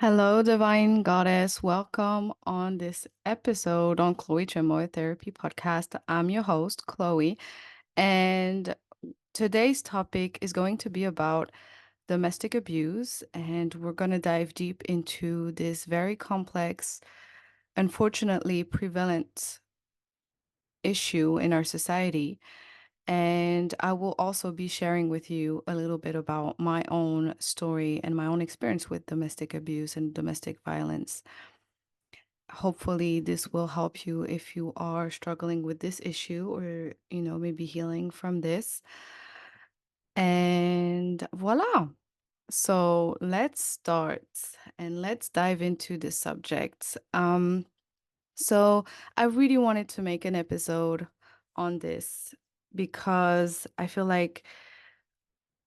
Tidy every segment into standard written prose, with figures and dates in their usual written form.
Hello, Divine Goddess. Welcome on this episode on Chloe Tremoy Therapy Podcast. I'm your host, Chloe, and today's topic is going to be about domestic abuse, and we're going to dive deep into this very complex, unfortunately prevalent issue in our society. And I will also be sharing with you a little bit about my own story and my own experience with domestic abuse and domestic violence. Hopefully, this will help you if you are struggling with this issue or, maybe healing from this. And voila. So let's start and let's dive into this subject. So I really wanted to make an episode on this because I feel like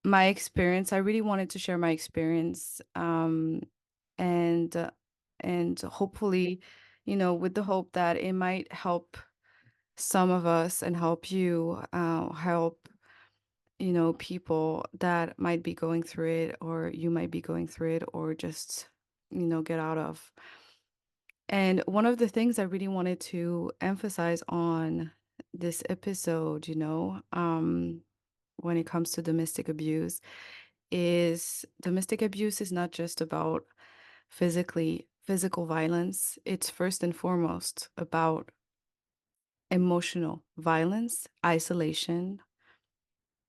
my experience, I really wanted to share my experience, and and hopefully, with the hope that it might help some of us and help you, help, people that might be going through it, or you might be going through it, or just, get out of. And one of the things I really wanted to emphasize on this episode, when it comes to domestic abuse, is domestic abuse is not just about physical violence. It's first and foremost about emotional violence, isolation,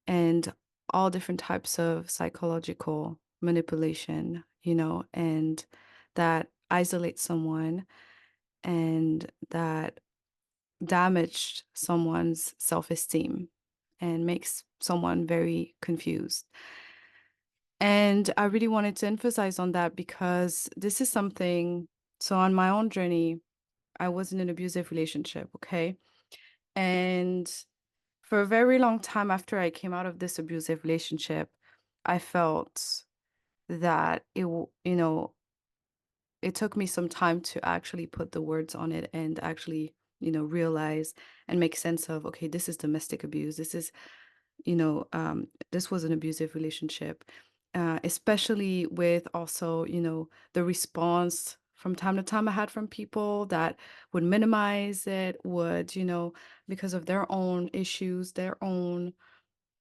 and all different types of psychological manipulation, and that isolates someone and that damaged someone's self-esteem and makes someone very confused. And I really wanted to emphasize on that because this is something. So, on my own journey, I was in an abusive relationship, okay? And for a very long time after I came out of this abusive relationship, I felt that it took me some time to actually put the words on it and actually, realize and make sense of, okay, this is domestic abuse. This was an abusive relationship, especially with also, the response from time to time I had from people that would minimize it, because of their own issues, their own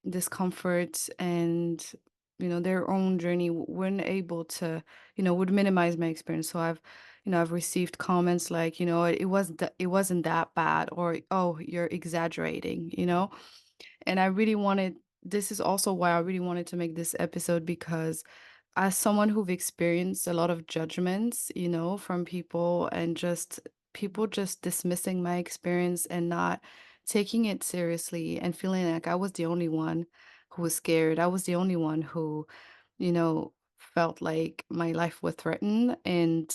discomfort, and, their own journey, weren't able to, would minimize my experience. So I've received comments like, it wasn't that bad, or, oh, you're exaggerating, and I really wanted, this is also why I really wanted to make this episode, because as someone who've experienced a lot of judgments, from people, and just people just dismissing my experience and not taking it seriously, and feeling like I was the only one who was scared. I was the only one who, felt like my life was threatened. And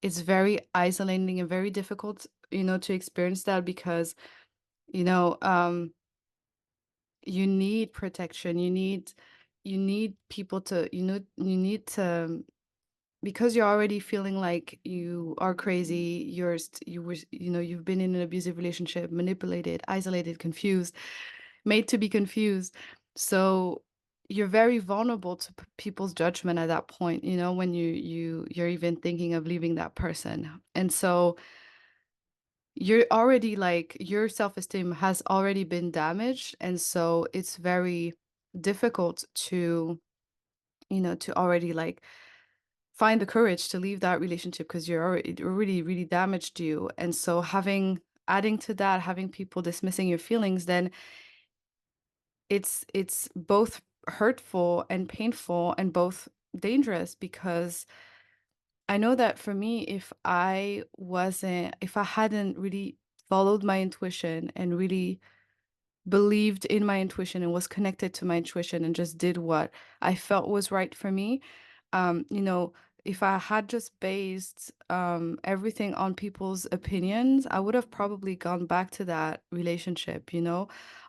it's very isolating and very difficult, to experience that, because, you know, um, you need protection. You need people to, you need to, because you're already feeling like you are crazy. You were, you've been in an abusive relationship, manipulated, isolated, confused, made to be confused. So you're very vulnerable to people's judgment at that point, when you're even thinking of leaving that person. And so you're already like, your self-esteem has already been damaged, and so it's very difficult to, to already like find the courage to leave that relationship, because you're already, it already really damaged you. And so adding to that, having people dismissing your feelings, then it's both hurtful and painful and both dangerous, because I know that for me, if I hadn't really followed my intuition and really believed in my intuition and was connected to my intuition and just did what I felt was right for me, um, you know, if I had just based everything on people's opinions, I would have probably gone back to that relationship.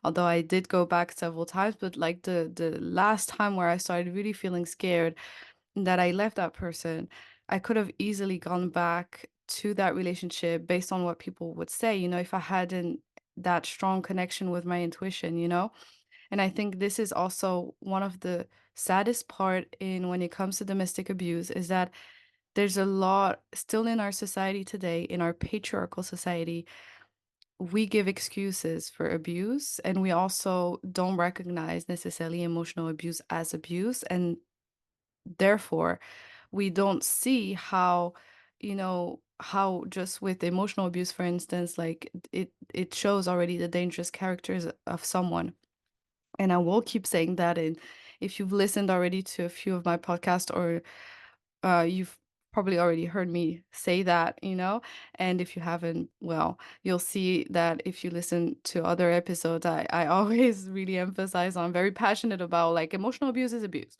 Although I did go back several times, but like the last time where I started really feeling scared that I left that person, I could have easily gone back to that relationship based on what people would say, if I hadn't that strong connection with my intuition. And I think this is also one of the saddest part in when it comes to domestic abuse, is that there's a lot still in our society today, in our patriarchal society, we give excuses for abuse, and we also don't recognize necessarily emotional abuse as abuse, and therefore we don't see how, how just with emotional abuse, for instance, like it shows already the dangerous characters of someone. And I will keep saying that. And if you've listened already to a few of my podcasts, or you've probably already heard me say that, and if you haven't, well, you'll see that if you listen to other episodes, I always really emphasize on, very passionate about, like, emotional abuse is abuse.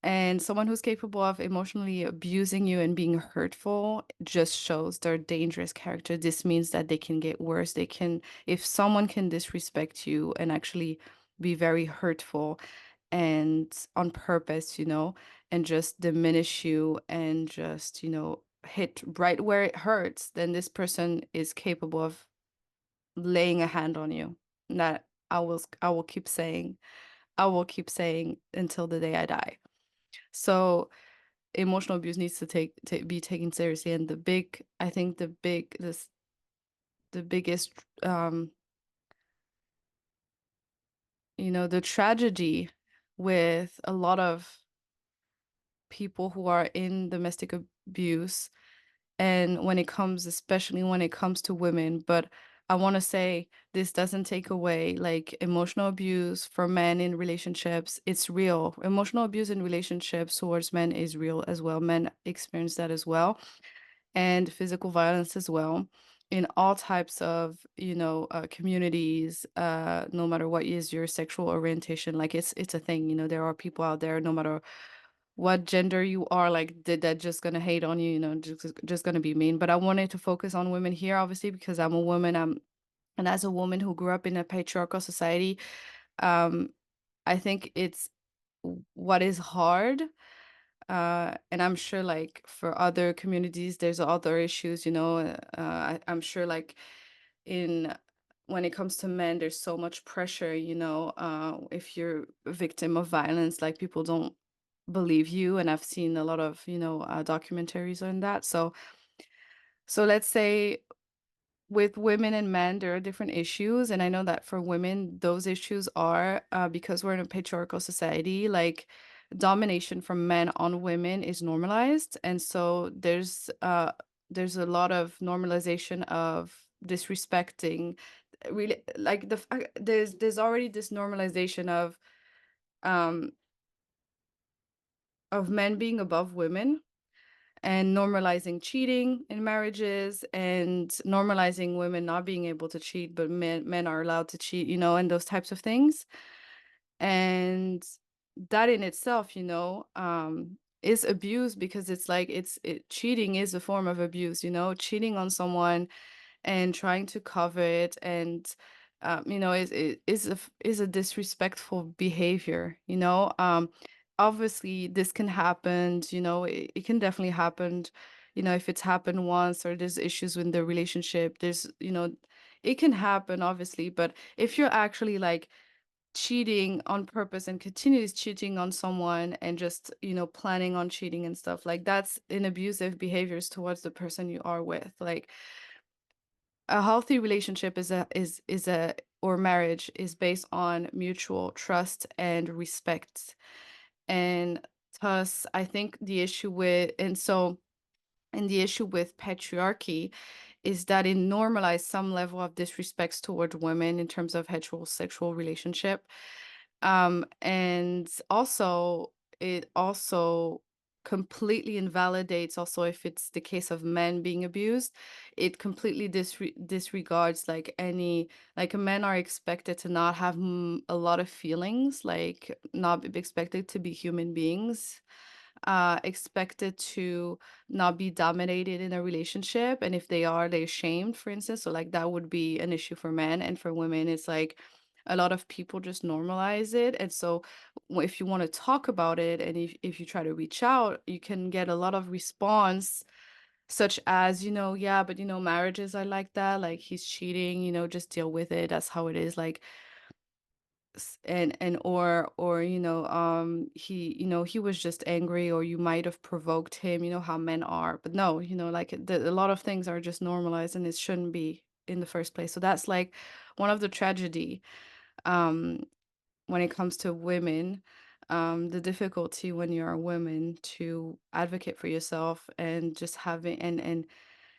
And someone who's capable of emotionally abusing you and being hurtful just shows their dangerous character. This means that they can get worse. They can, if someone can disrespect you and actually be very hurtful and on purpose, and just diminish you and just, hit right where it hurts, then this person is capable of laying a hand on you. And that I will keep saying, until the day I die. So emotional abuse needs to be taken seriously. And I think the biggest, the tragedy with a lot of people who are in domestic abuse, and especially when it comes to women. But I want to say, this doesn't take away, like, emotional abuse for men in relationships. It's real. Emotional abuse in relationships towards men is real as well. Men experience that as well, and physical violence as well, in all types of, communities, no matter what is your sexual orientation. Like, it's a thing. There are people out there, no matter what gender you are, like, that just gonna hate on you, just gonna be mean. But I wanted to focus on women here, obviously, because I'm a woman. And as a woman who grew up in a patriarchal society, um I think it's what is hard. And I'm sure, like, for other communities, there's other issues, I'm sure, like, in when it comes to men, there's so much pressure, if you're a victim of violence, like, people don't believe you. And I've seen a lot of, documentaries on that. So let's say, with women and men, there are different issues. And I know that for women, those issues are, because we're in a patriarchal society, like, domination from men on women is normalized. And so there's a lot of normalization of disrespecting, really, like, there's already this normalization um of men being above women, and normalizing cheating in marriages, and normalizing women not being able to cheat, but men are allowed to cheat, and those types of things. And that in itself, is abuse, because it's like, cheating is a form of abuse, cheating on someone and trying to cover it. And is a disrespectful behavior. Obviously this can happen, it can definitely happen, if it's happened once, or there's issues with the relationship, it can happen, obviously. But if you're actually, like, cheating on purpose and continues cheating on someone, and just, planning on cheating and stuff, like, that's an abusive behaviors towards the person you are with. Like, a healthy relationship is a or marriage is based on mutual trust and respect. And thus, I think the issue with and so and the issue with patriarchy is that it normalized some level of disrespects toward women in terms of heterosexual relationship. And also, it also completely invalidates, also, if it's the case of men being abused, it completely disregards, like, men are expected to not have, a lot of feelings, like, not be expected to be human beings, expected to not be dominated in a relationship. And if they are, they're shamed, for instance. So, like, that would be an issue for men. And for women, it's like, a lot of people just normalize it. And so, if you want to talk about it, and if you try to reach out, you can get a lot of response, such as, yeah, but, marriages are like that, like, he's cheating, just deal with it, that's how it is. Like, and or he he was just angry, or you might have provoked him, how men are. But no, like a lot of things are just normalized, and it shouldn't be in the first place. So that's like one of the tragedy, um when it comes to women, the difficulty when you're a woman to advocate for yourself, and just having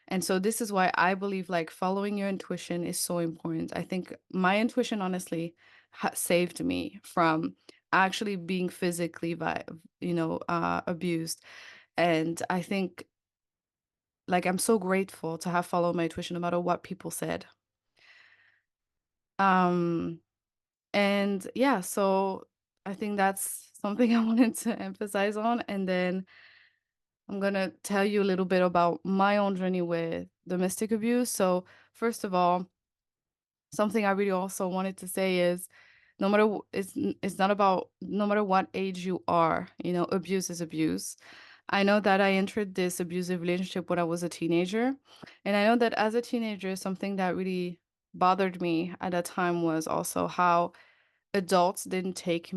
and so this is why I believe like following your intuition is so important. I think my intuition honestly saved me from actually being physically abused. And I think like I'm so grateful to have followed my intuition no matter what people said. Um and yeah, so I think that's something I wanted to emphasize on. And then I'm going to tell you a little bit about my own journey with domestic abuse. So first of all, something I really also wanted to say is no matter it's not about no matter what age you are, abuse is abuse. I know that I entered this abusive relationship when I was a teenager, and I know that as a teenager, something that really bothered me at that time was also how adults didn't take,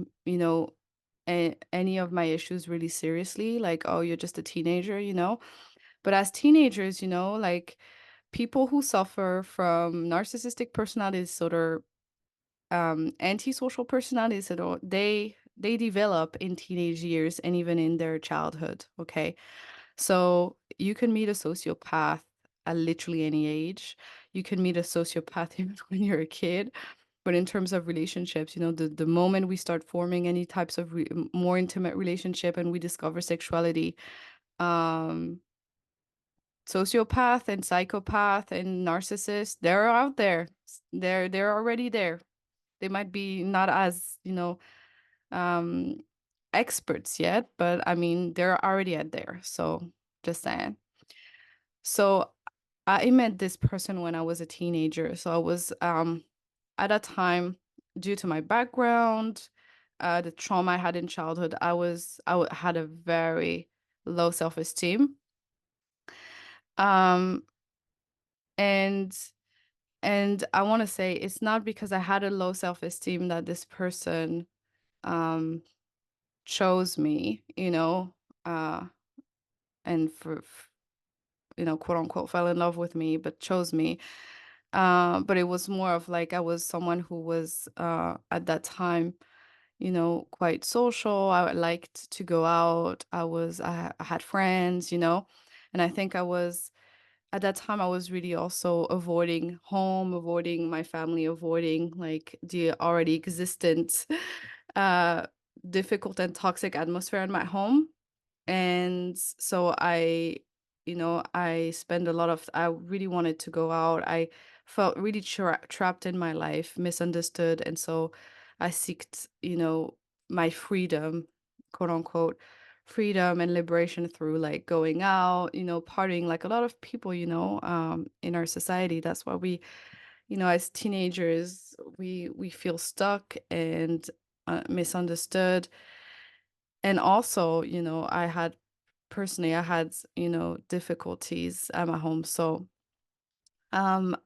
any of my issues really seriously. Like, oh, you're just a teenager. But as teenagers, like people who suffer from narcissistic personality disorder, antisocial personality disorder, they develop in teenage years and even in their childhood. Okay, so you can meet a sociopath at literally any age. You can meet a sociopath even when you're a kid. But in terms of relationships, the moment we start forming any types of more intimate relationship and we discover sexuality, um, sociopath and psychopath and narcissist, they're out there. They're already there. They might be not as, um experts yet, but I mean, they're already out there. So just saying. So I met this person when I was a teenager. So I was at a time, due to my background, the trauma I had in childhood, had a very low self-esteem. Um and and I want to say it's not because I had a low self-esteem that this person um chose me, uh and quote unquote fell in love with me, but chose me. But it was more of like I was someone who was at that time, quite social. I liked to go out. I had friends, and I think I was at that time I was really also avoiding home, avoiding my family, avoiding like the already existent uh difficult and toxic atmosphere in my home. And so I spend a lot of I really wanted to go out. I felt really trapped in my life, misunderstood. And so I seeked, my freedom, quote unquote, freedom and liberation through like going out, partying like a lot of people, in our society. That's why we, as teenagers, we feel stuck and misunderstood. And also, I had, difficulties at my home. So, um,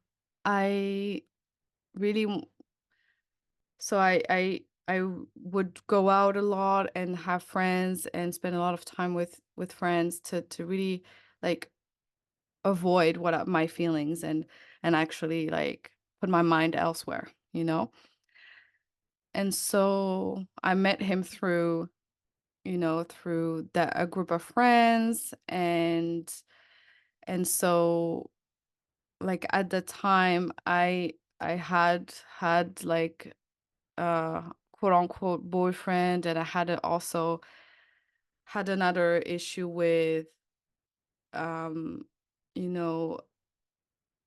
I really, so I would go out a lot and have friends and spend a lot of time with friends to really like avoid my feelings and actually like put my mind elsewhere. And so I met him through that a group of friends. And so like at the time I had like quote unquote boyfriend, and I also had another issue with um you know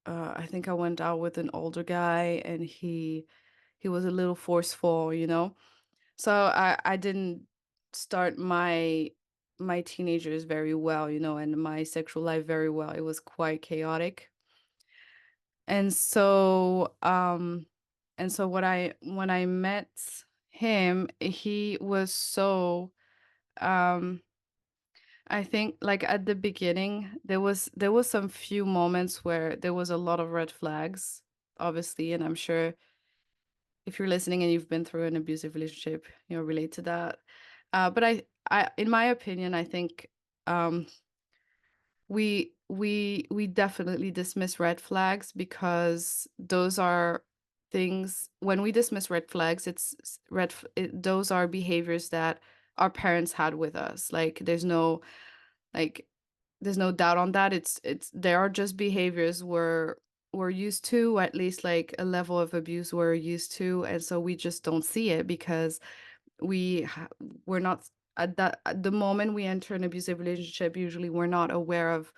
I think I went out with an older guy, and he was a little forceful. So I didn't start my teenagers very well, and my sexual life very well. It was quite chaotic. And so when I met him, he was so um I think like at the beginning there was some few moments where there was a lot of red flags, obviously, and I'm sure if you're listening and you've been through an abusive relationship, relate to that. But in my opinion, I think um, we definitely dismiss red flags because those are things. When we dismiss red flags, those are behaviors that our parents had with us. Like like there's no doubt on that. It's There are just behaviors we're used to, or at least like a level of abuse we're used to, and so we just don't see it because we're not at the moment we enter an abusive relationship. Usually, we're not aware of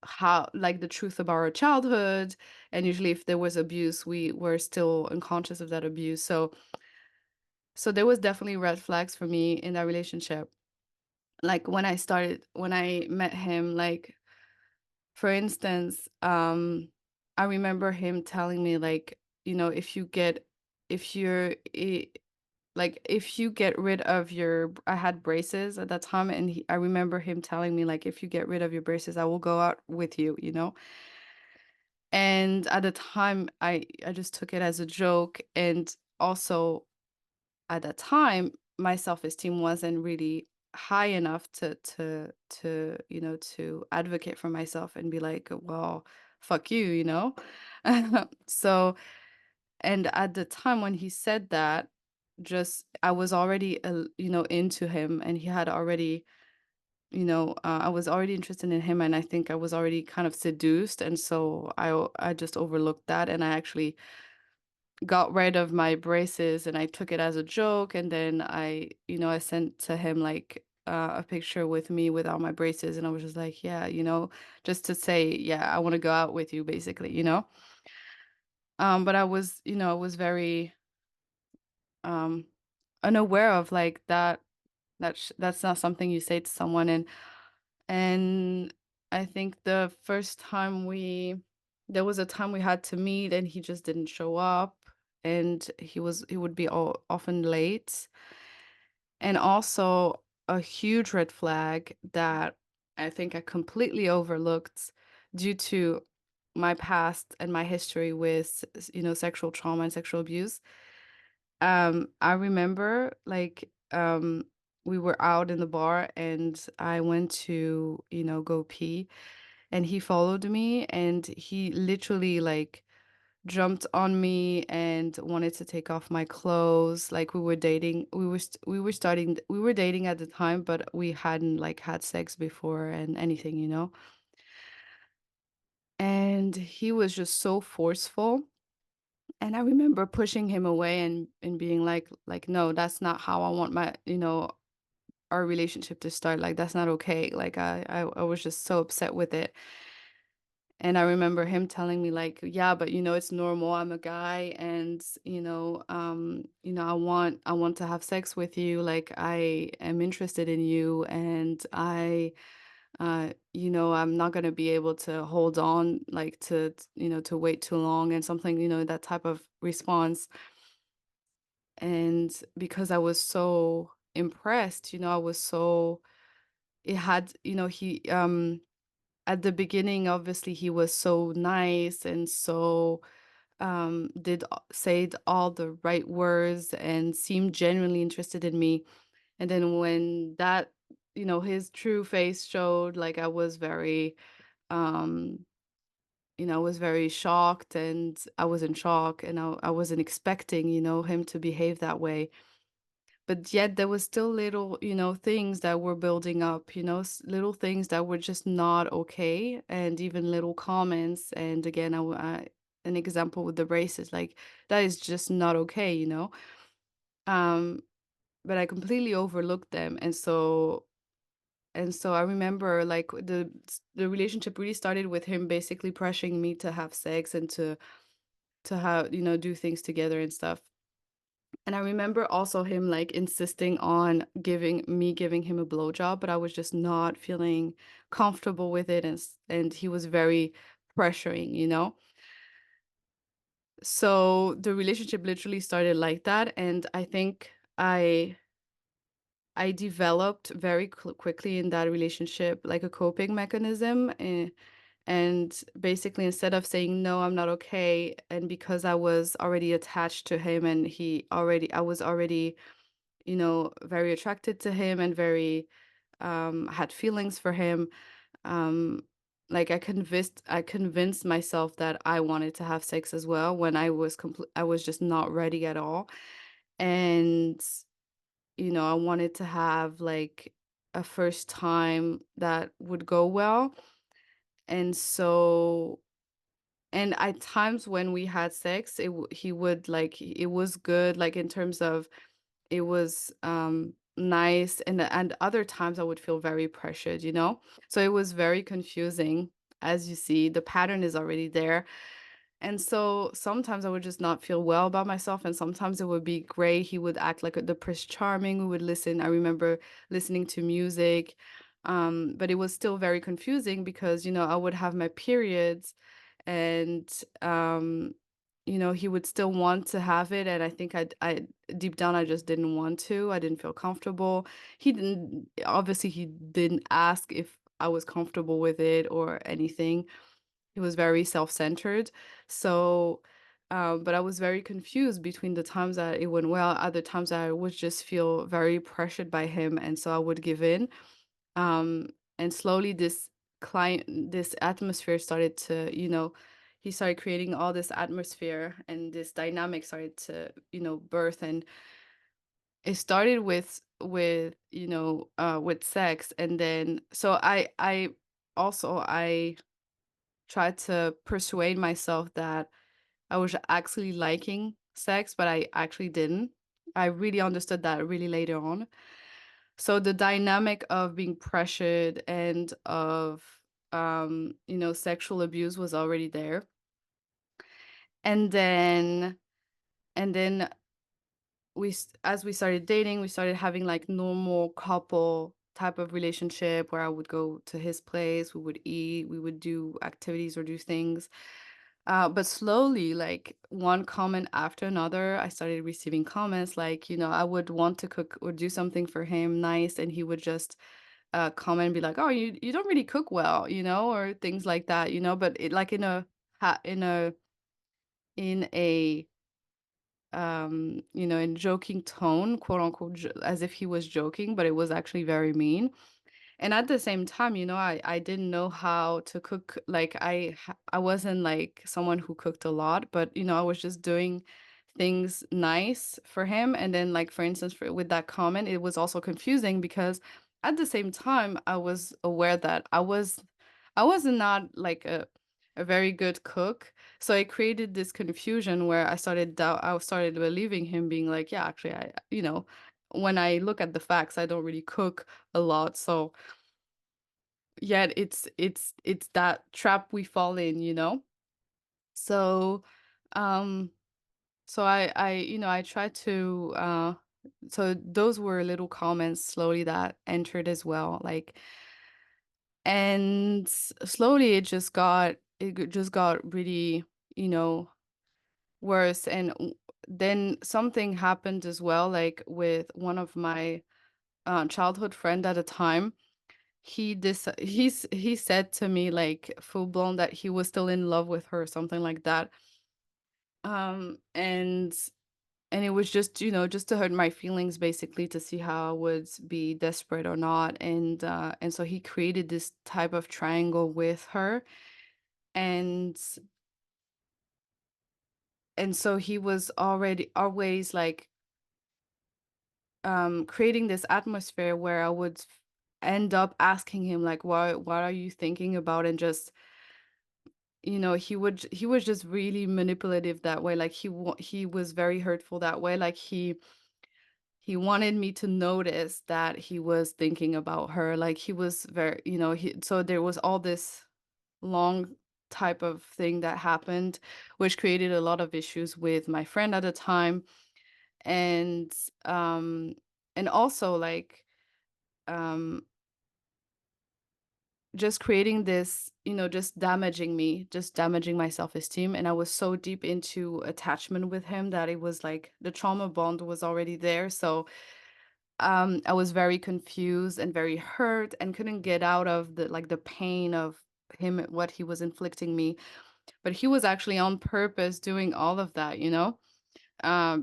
how, like, the truth about our childhood, and usually if there was abuse, we were still unconscious of that abuse. So there was definitely red flags for me in that relationship. Like when I met him, like, for instance, I remember him telling me, like, if you're like, if you get rid of your I had braces at that time, and I remember him telling me, like, if you get rid of your braces, I will go out with you. And at the time, I just took it as a joke, and also at that time, my self-esteem wasn't really high enough to advocate for myself and be like, "Well, fuck you?" So, and at the time when he said that, just I was already, into him, and he had already, I was already interested in him, and I think I was already kind of seduced, and so I just overlooked that, and I actually got rid of my braces, and I took it as a joke, and then I sent to him, like, a picture with me without my braces, and I was just like, yeah, just to say, yeah, I want to go out with you, basically. But I was very um unaware of, like, that's not something you say to someone. And I think the first time there was a time we had to meet, and he just didn't show up, and he would be often late. And also a huge red flag that I think I completely overlooked due to my past and my history with, sexual trauma and sexual abuse. I remember, like, we were out in the bar, and I went to, go pee, and he followed me, and he literally, like, jumped on me and wanted to take off my clothes. Like, we were dating. We were dating at the time, but we hadn't, like, had sex before and anything. And he was just so forceful. And I remember pushing him away and being like, no, that's not how I want our relationship to start. Like, that's not okay. Like, I was just so upset with it. And I remember him telling me, like, yeah, but it's normal. I'm a guy, and I want to have sex with you. Like, I am interested in you, and I'm not gonna be able to hold on, like, to wait too long, and something, that type of response. And because I was so impressed, I was so it had, he at the beginning, obviously, he was so nice, and so said all the right words and seemed genuinely interested in me. And then when that, his true face showed, like, um I was very shocked, and I was in shock, and I wasn't expecting, him to behave that way. But yet there was still little, things that were building up, little things that were just not okay, and even little comments. And again, an example with the braces, like, that is just not okay. Um, but I completely overlooked them, and so I remember, like, the relationship really started with him basically pressuring me to have sex and to have, do things together and stuff. And I remember also him, like, insisting on giving him a blowjob, but I was just not feeling comfortable with it, and he was very pressuring. So the relationship literally started like that, and I think I developed very quickly in that relationship, like, a coping mechanism. And basically, instead of saying, "No, I'm not okay," and because I was already attached to him and I was already, very attracted to him and very, had feelings for him, um, like I convinced myself that I wanted to have sex as well when I was just not ready at all. And, I wanted to have like a first time that would go well. And so and at times when we had sex, he would like it was good, like in terms of it was nice, and other times I would feel very pressured, So it was very confusing. As you see, the pattern is already there. And so sometimes I would just not feel well about myself, and sometimes it would be great. He would act like the Prince Charming. We would listen. I remember listening to music, but it was still very confusing because I would have my periods, and he would still want to have it, and I think I deep down I just didn't want to. I didn't feel comfortable. He didn't ask if I was comfortable with it or anything. He was very self-centered. So, but I was very confused between the times that it went well, other times I would just feel very pressured by him, and so I would give in. Um, and slowly this atmosphere started to, he started creating all this atmosphere, and this dynamic started to, birth. And it started with sex, and then so I tried to persuade myself that I was actually liking sex, but I actually didn't. I really understood that really later on. So the dynamic of being pressured and of sexual abuse was already there. And then and then as we started dating, we started having like normal couple type of relationship where I would go to his place, we would eat, we would do activities or do things. But slowly, like one comment after another, I started receiving comments like, I would want to cook or do something for him nice, and he would just comment and be like, "Oh, you don't really cook well," or things like that, But it like in a in joking tone, quote unquote, as if he was joking, but it was actually very mean. And at the same time, I didn't know how to cook. Like I wasn't like someone who cooked a lot, but I was just doing things nice for him. And then like for instance, with that comment, it was also confusing because at the same time, I was aware that I was not like a very good cook. So it created this confusion where I started believing him, being like, yeah, actually when I look at the facts, I don't really cook a lot. So yet it's that trap we fall in. So, um, so I tried to so those were little comments slowly that entered as well, like, and slowly it just got really, you know, worse. And then something happened as well, like with one of my childhood friend at a time. He said to me like full blown that he was still in love with her, something like that. And it was just, just to hurt my feelings, basically, to see how I would be desperate or not. And so he created this type of triangle with her. And and so he was already always like creating this atmosphere where I would end up asking him like, what are you thinking about? And just, he was just really manipulative that way. Like he was very hurtful that way. Like he wanted me to notice that he was thinking about her. Like he was very, so there was all this long type of thing that happened, which created a lot of issues with my friend at the time. And um and also like um just creating this, just damaging my self-esteem. And I was so deep into attachment with him that it was like the trauma bond was already there. So I was very confused and very hurt and couldn't get out of the pain of him what he was inflicting me, but he was actually on purpose doing all of that,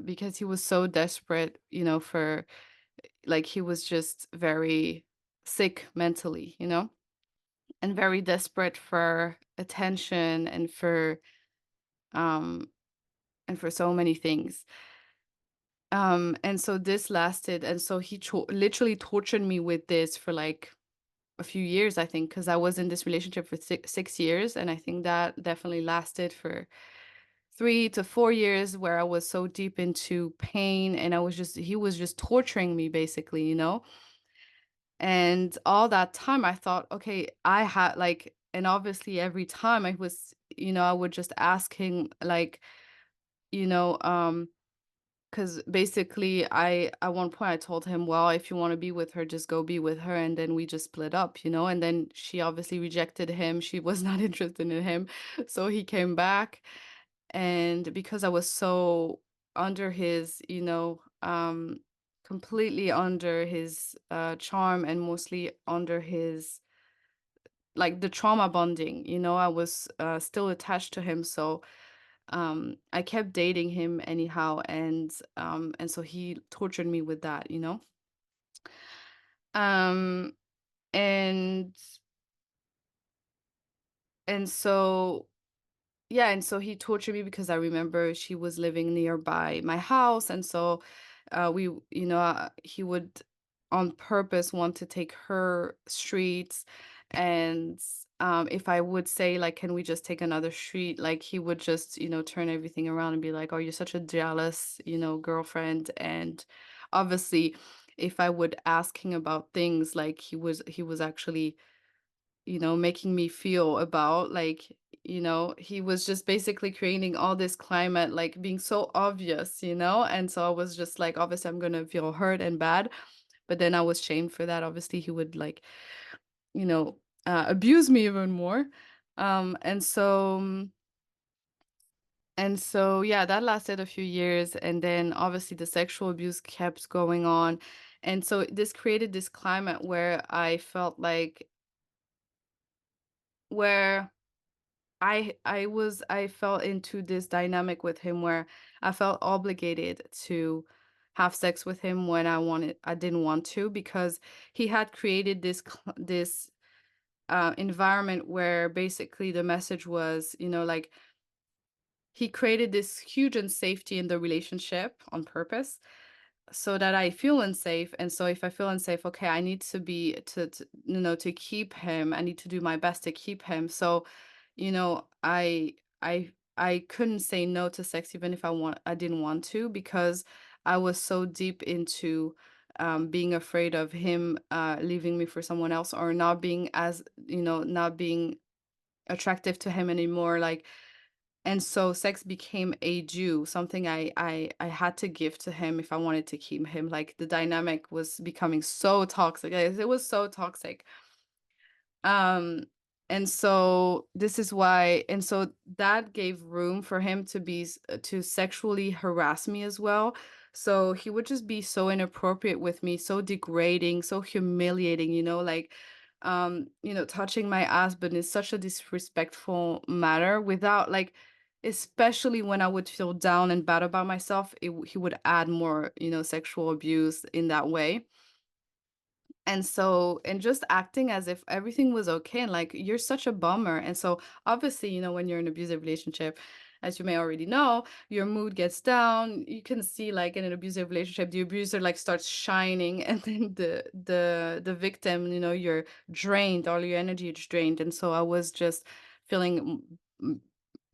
because he was so desperate, for like he was just very sick mentally, and very desperate for attention um and for so many things. And so this lasted, and so he literally tortured me with this for like a few years, I think, because I was in this relationship for 6 years, and I think that definitely lasted for 3 to 4 years, where I was so deep into pain, and he was just torturing me basically, And all that time I thought, okay, I had like, and obviously every time I was, I would just ask him like, you know, um, because basically I at one point I told him, well, if you want to be with her, just go be with her. And then we just split up, and then she obviously rejected him. She was not interested in him. So he came back. And because I was so under his, completely under his charm, and mostly under his, like, the trauma bonding, I was still attached to him. So I kept dating him anyhow, and so he tortured me with that, um and and so Yeah, and so he tortured me because I remember she was living nearby my house, and so he would on purpose want to take her streets, and if I would say like, "Can we just take another street?" Like he would just turn everything around and be like, "Oh, you're such a jealous girlfriend," and obviously, if I would ask him about things, like he was actually making me feel about, like, he was just basically creating all this climate, like being so obvious, and so I was just like, obviously I'm gonna feel hurt and bad, but then I was shamed for that. Obviously he would like, abuse me even more. And so yeah, that lasted a few years, and then obviously the sexual abuse kept going on. And so this created this climate where I felt like, where I fell into this dynamic with him where I felt obligated to have sex with him when I didn't want to, because he had created this environment where basically the message was, like, he created this huge unsafety in the relationship on purpose, so that I feel unsafe. And so if I feel unsafe, okay, I need to be to keep him. I need to do my best to keep him. So, I couldn't say no to sex, even if I didn't want to, because I was so deep into being afraid of him leaving me for someone else, or not being attractive to him anymore. Like, and so sex became a due, something I had to give to him if I wanted to keep him. Like, the dynamic was becoming so toxic. It was so toxic. Um, and so this is why, and so that gave room for him to sexually harass me as well. So he would just be so inappropriate with me, so degrading, so humiliating, like, touching my ass, but in such a disrespectful manner, without like, especially when I would feel down and bad about myself, he would add more, sexual abuse in that way. And so, and just acting as if everything was okay, and like, you're such a bummer. And so obviously, when you're in an abusive relationship, as you may already know, your mood gets down. You can see, like, in an abusive relationship, the abuser like starts shining, and then the victim, you're drained, all your energy is drained. And so I was just feeling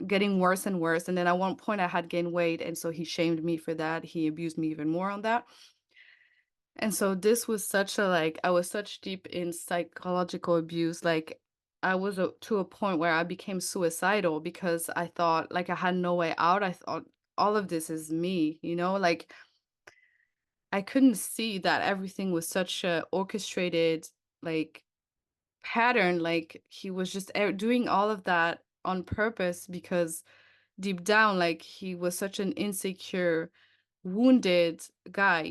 getting worse and worse. And then at one point I had gained weight, and so he shamed me for that. He abused me even more on that. And so this was such a, like, I was such deep in psychological abuse, like, I was to a point where I became suicidal, because I thought, like, I had no way out. I thought all of this is me, like, I couldn't see that everything was such a orchestrated, like, pattern. Like, he was just doing all of that on purpose, because deep down, like, he was such an insecure, wounded guy,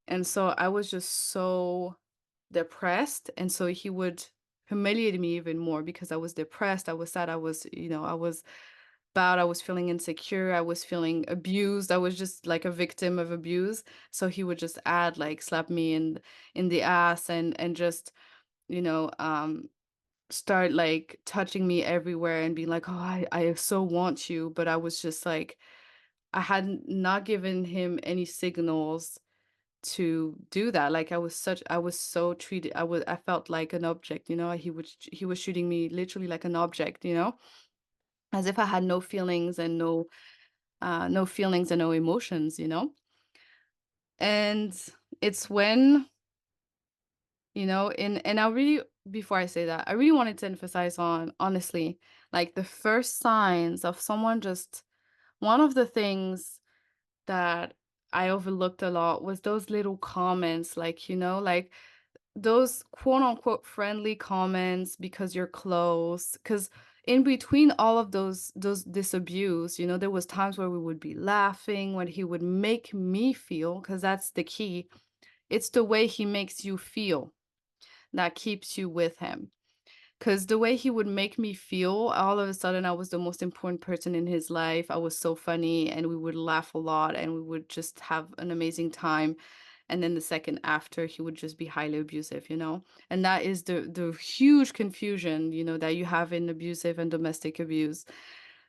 and so I was just so depressed, and so he would humiliated me even more because I was depressed, I was sad, I was, I was bad, I was feeling insecure, I was feeling abused, I was just like a victim of abuse. So he would just add like slap me in the ass and just, you know, start like touching me everywhere and being like, "Oh, I so want you." But I was just like, I had not given him any signals to do that. Like I was so treated, I felt like an object, he was treating me literally like an object, as if I had no feelings and no feelings and no emotions. And it's when, and I really, before I say that, I really wanted to emphasize on, honestly, like the first signs of someone just, one of the things that I overlooked a lot was those little comments, like, like those quote unquote friendly comments because you're close. Because in between all of those this abuse, there was times where we would be laughing, when he would make me feel, because that's the key. It's the way he makes you feel that keeps you with him. Because the way he would make me feel, all of a sudden, I was the most important person in his life. I was so funny, and we would laugh a lot, and we would just have an amazing time. And then the second after, he would just be highly abusive. And that is the huge confusion, that you have in abusive and domestic abuse.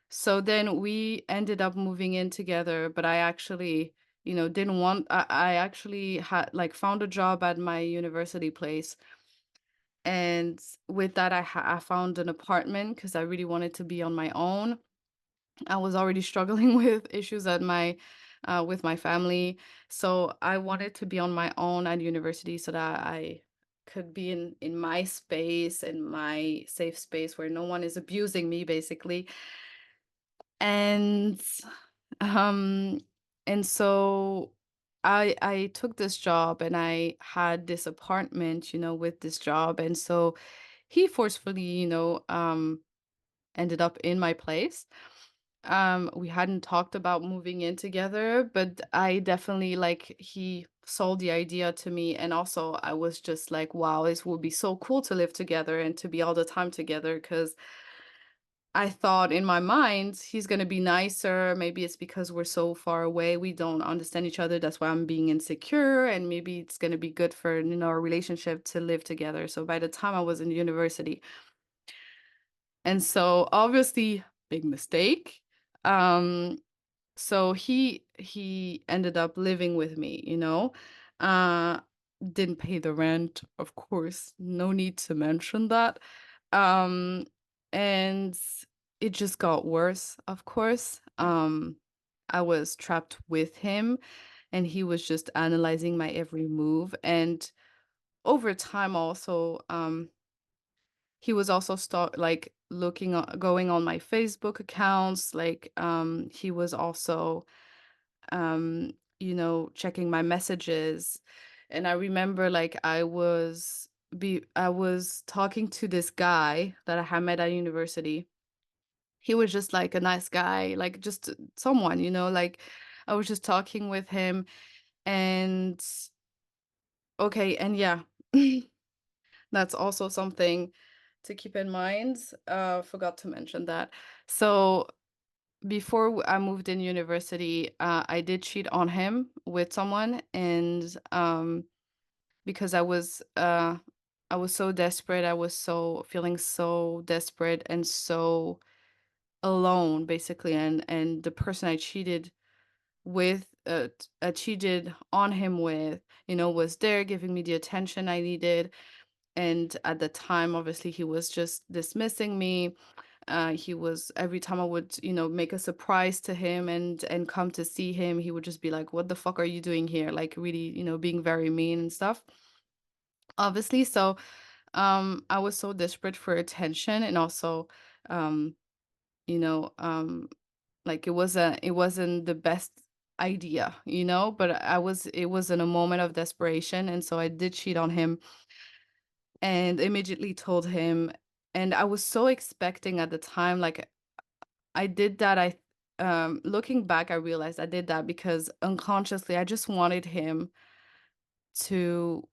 So then we ended up moving in together, but I actually, didn't want. I actually had like found a job at my university place, and with that, I found an apartment because I really wanted to be on my own. I was already struggling with issues with my family, so I wanted to be on my own at university so that I could be in my space, in my safe space where no one is abusing me, basically. And um and so I took this job and I had this apartment, with this job. And so he forcefully, ended up in my place. We hadn't talked about moving in together, but I definitely, like, he sold the idea to me. And also I was just like, wow, this would be so cool to live together and to be all the time together. Because I thought in my mind, he's gonna be nicer. Maybe it's because we're so far away, we don't understand each other. That's why I'm being insecure, and maybe it's gonna be good for, our relationship to live together. So by the time I was in university, and so obviously, big mistake. Um, so he ended up living with me. Uh, didn't pay the rent, of course. No need to mention that. Um, and it just got worse, of course. I was trapped with him, and he was just analyzing my every move. And over time also, he was also start like going on my Facebook accounts. Like, he was also checking my messages. And I remember, like, I was talking to this guy that I had met at university. He was just like a nice guy, like just someone, like I was just talking with him. And okay, and yeah, that's also something to keep in mind. Forgot to mention that. So before I moved in university, I did cheat on him with someone. And because I was so desperate, I was so feeling so desperate and so alone, basically. And the person I cheated on him with, was there giving me the attention I needed. And at the time, obviously, he was just dismissing me. He was, every time I would, make a surprise to him and come to see him, he would just be like, "What the fuck are you doing here?" Like, really, being very mean and stuff. Obviously, so I was so desperate for attention. And also, um, you know, um, like, it wasn't the best idea, but it was in a moment of desperation. And so I did cheat on him and immediately told him. And I was so expecting at the time, like, I did that. Looking back, I realized I did that because unconsciously I just wanted him to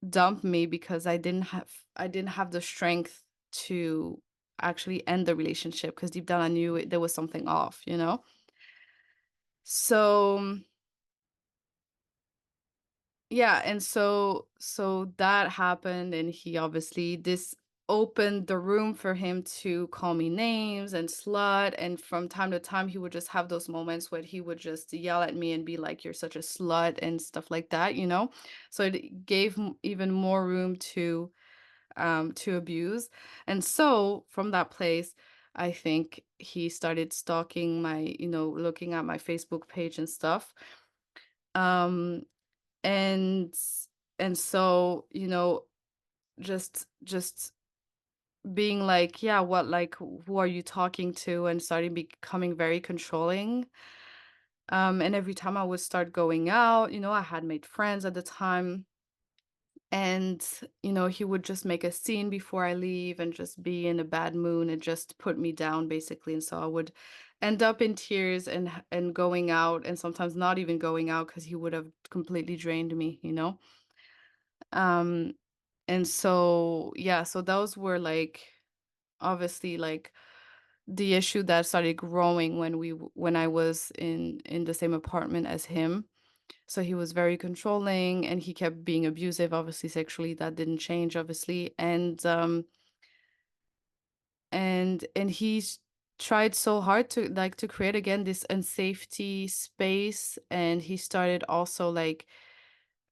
dump me because I didn't have the strength to actually end the relationship, because deep down I knew there was something off, you know? So yeah, and so that happened, and he obviously this opened the room for him to call me names and slut, and from time to time he would just have those moments where he would just yell at me and be like, "You're such a slut," and stuff like that, you know? So it gave even more room to abuse. And so from that place, I think he started stalking my, looking at my Facebook page and stuff. Um and and so, just being like, yeah, what, like, who are you talking to, and starting becoming very controlling. And every time I would start going out, I had made friends at the time, and he would just make a scene before I leave and just be in a bad mood and just put me down basically. And so I would end up in tears and going out, and sometimes not even going out because he would have completely drained me. um and so yeah, so those were like, obviously, like, the issue that started growing when I was in the same apartment as him. So he was very controlling, and he kept being abusive, obviously sexually. That didn't change, obviously. And he's tried so hard to, like, to create again this unsafety space, and he started also, like,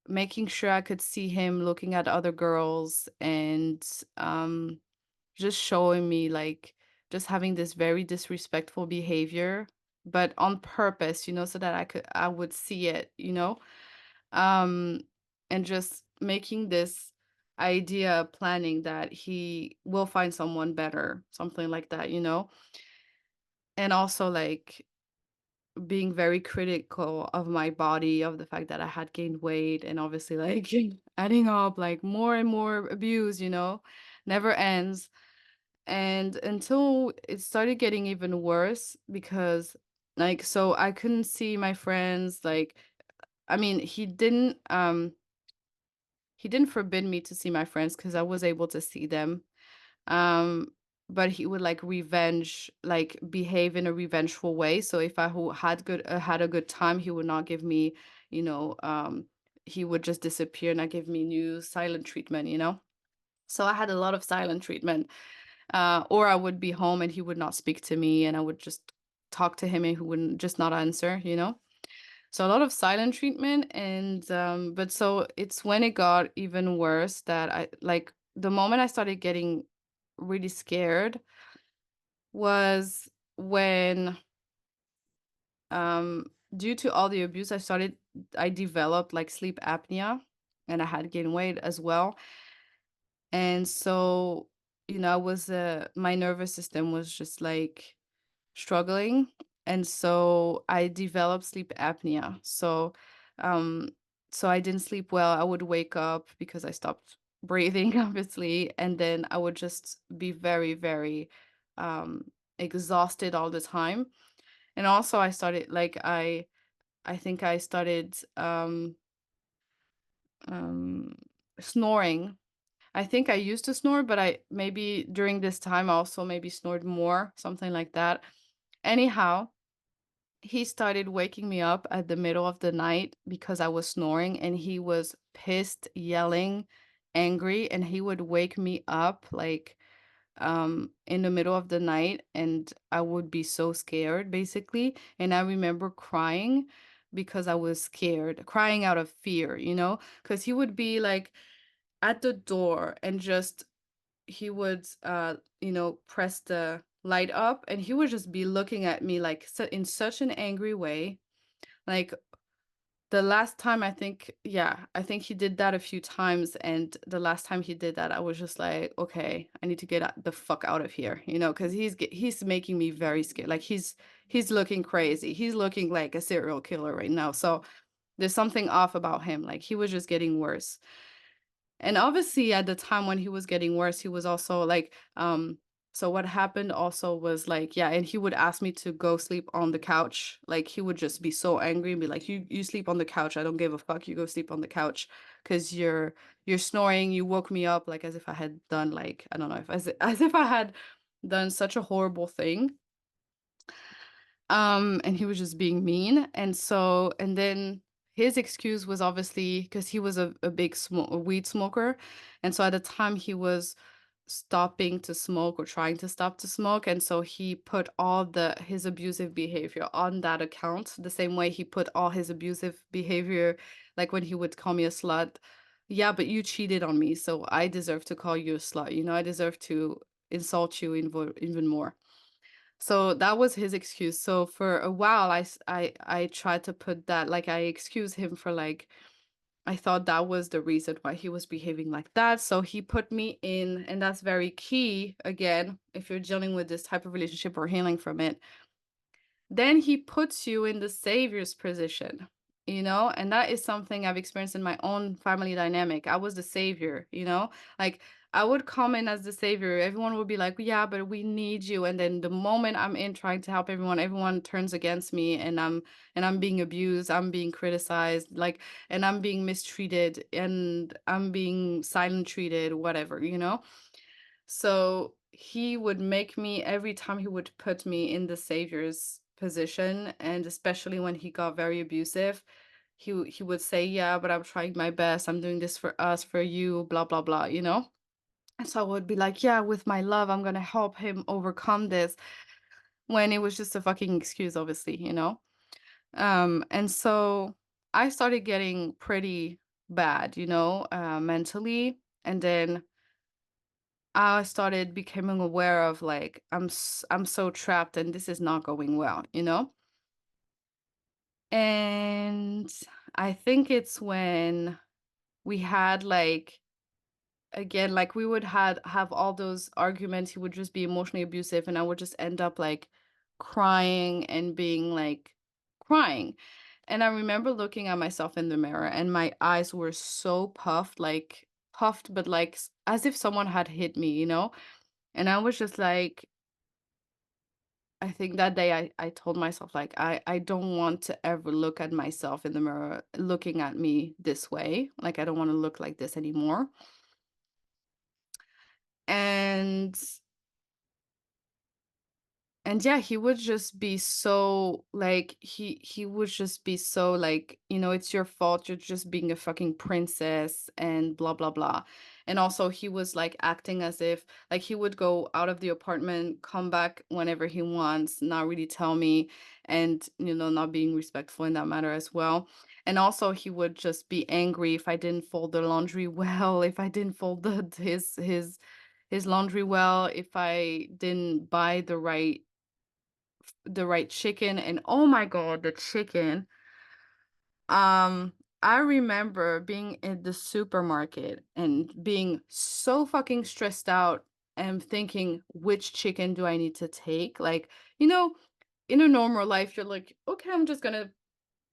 making sure I could see him looking at other girls, and um just showing me, like, just having this very disrespectful behavior, but on purpose, so that I would see it. um and just making this idea, planning that he will find someone better, something like that. And also, like, being very critical of my body, of the fact that I had gained weight, and obviously, like, adding up, like, more and more abuse, never ends. And until it started getting even worse, because, like, so I couldn't see my friends, like, I mean, he didn't forbid me to see my friends, because I was able to see them. Um, but he would, like, behave in a revengeful way. So if I had a good time, he would not give me, you know, he would just disappear, not give me new silent treatment. So I had a lot of silent treatment. Or I would be home and he would not speak to me, and I would just talk to him and he wouldn't just not answer. So a lot of silent treatment. And but so it's when it got even worse that I, like, the moment I started getting really scared was when, due to all the abuse, I developed, like, sleep apnea, and I had gained weight as well. And so, I was my nervous system was just, like, struggling, and so I developed sleep apnea. Um, so I didn't sleep well. I would wake up because I stopped breathing, obviously, and then I would just be very, very, exhausted all the time. And also I started, like, I think I started, um, snoring. I think I used to snore, but I maybe during this time I also maybe snored more, something like that. Anyhow, he started waking me up at the middle of the night because I was snoring, and he was pissed, yelling, angry, and he would wake me up, like, in the middle of the night, and I would be so scared, basically. And I remember crying because I was scared, crying out of fear, because he would be, like, at the door, and just he would, press the light up, and he would just be looking at me, like, in such an angry way. Like, the last time, I think he did that a few times, and the last time he did that, I was just like, okay, I need to get the fuck out of here, because he's making me very scared. Like, he's looking crazy. He's looking like a serial killer right now. So there's something off about him. Like, he was just getting worse. And obviously at the time when he was getting worse, he was also, like, so what happened also was, like, yeah, and he would ask me to go sleep on the couch. Like, he would just be so angry and be like, you sleep on the couch. I don't give a fuck. You go sleep on the couch. because you're snoring. You woke me up like as if I had done like I don't know if as if I had done such a horrible thing. And he was just being mean. And then his excuse was obviously because he was a big a weed smoker. And so at the time he was stopping to smoke or trying to stop to smoke. And so he put all his abusive behavior on that account, the same way he put all his abusive behavior, like when he would call me a slut. Yeah, but you cheated on me, so I deserve to call you a slut. I deserve to insult you even more. So that was his excuse. So for a while, I tried to put that, like, I excuse him for, like, I thought that was the reason why he was behaving like that. So he put me in, and that's very key, again, if you're dealing with this type of relationship or healing from it, then he puts you in the savior's position, and that is something I've experienced in my own family dynamic. I was the savior, like I would come in as the savior. Everyone would be like, yeah, but we need you. And then the moment I'm in trying to help everyone turns against me, and I'm being abused, I'm being criticized, like, and I'm being mistreated, and I'm being silent treated, whatever. So he would make me, every time he would put me in the savior's position, and especially when he got very abusive, he would say, "Yeah, but I'm trying my best. I'm doing this for us, for you, blah blah blah." And so I would be like, "Yeah, with my love, I'm gonna help him overcome this," when it was just a fucking excuse, obviously. And so I started getting pretty bad, mentally, and then I started becoming aware of, like, I'm so trapped and this is not going well. And I think it's when we had, like, again, like, we would have all those arguments. He would just be emotionally abusive, and I would just end up, like, crying and being, like, crying. And I remember looking at myself in the mirror, and my eyes were so puffed, like, puffed, but like as if someone had hit me. And I was just like, I think that day I told myself, like, I don't want to ever look at myself in the mirror looking at me this way. Like, I don't want to look like this anymore. And yeah, he would just be so, like, he would just be so, like, it's your fault, you're just being a fucking princess and blah blah blah. And also he was, like, acting as if, like, he would go out of the apartment, come back whenever he wants, not really tell me, and not being respectful in that matter as well. And also he would just be angry if I didn't fold the laundry well, if I didn't fold his laundry well, if I didn't buy the right chicken. And oh my god, the chicken. I remember being in the supermarket and being so fucking stressed out and thinking, which chicken do I need to take? Like, in a normal life, you're like, okay, I'm just gonna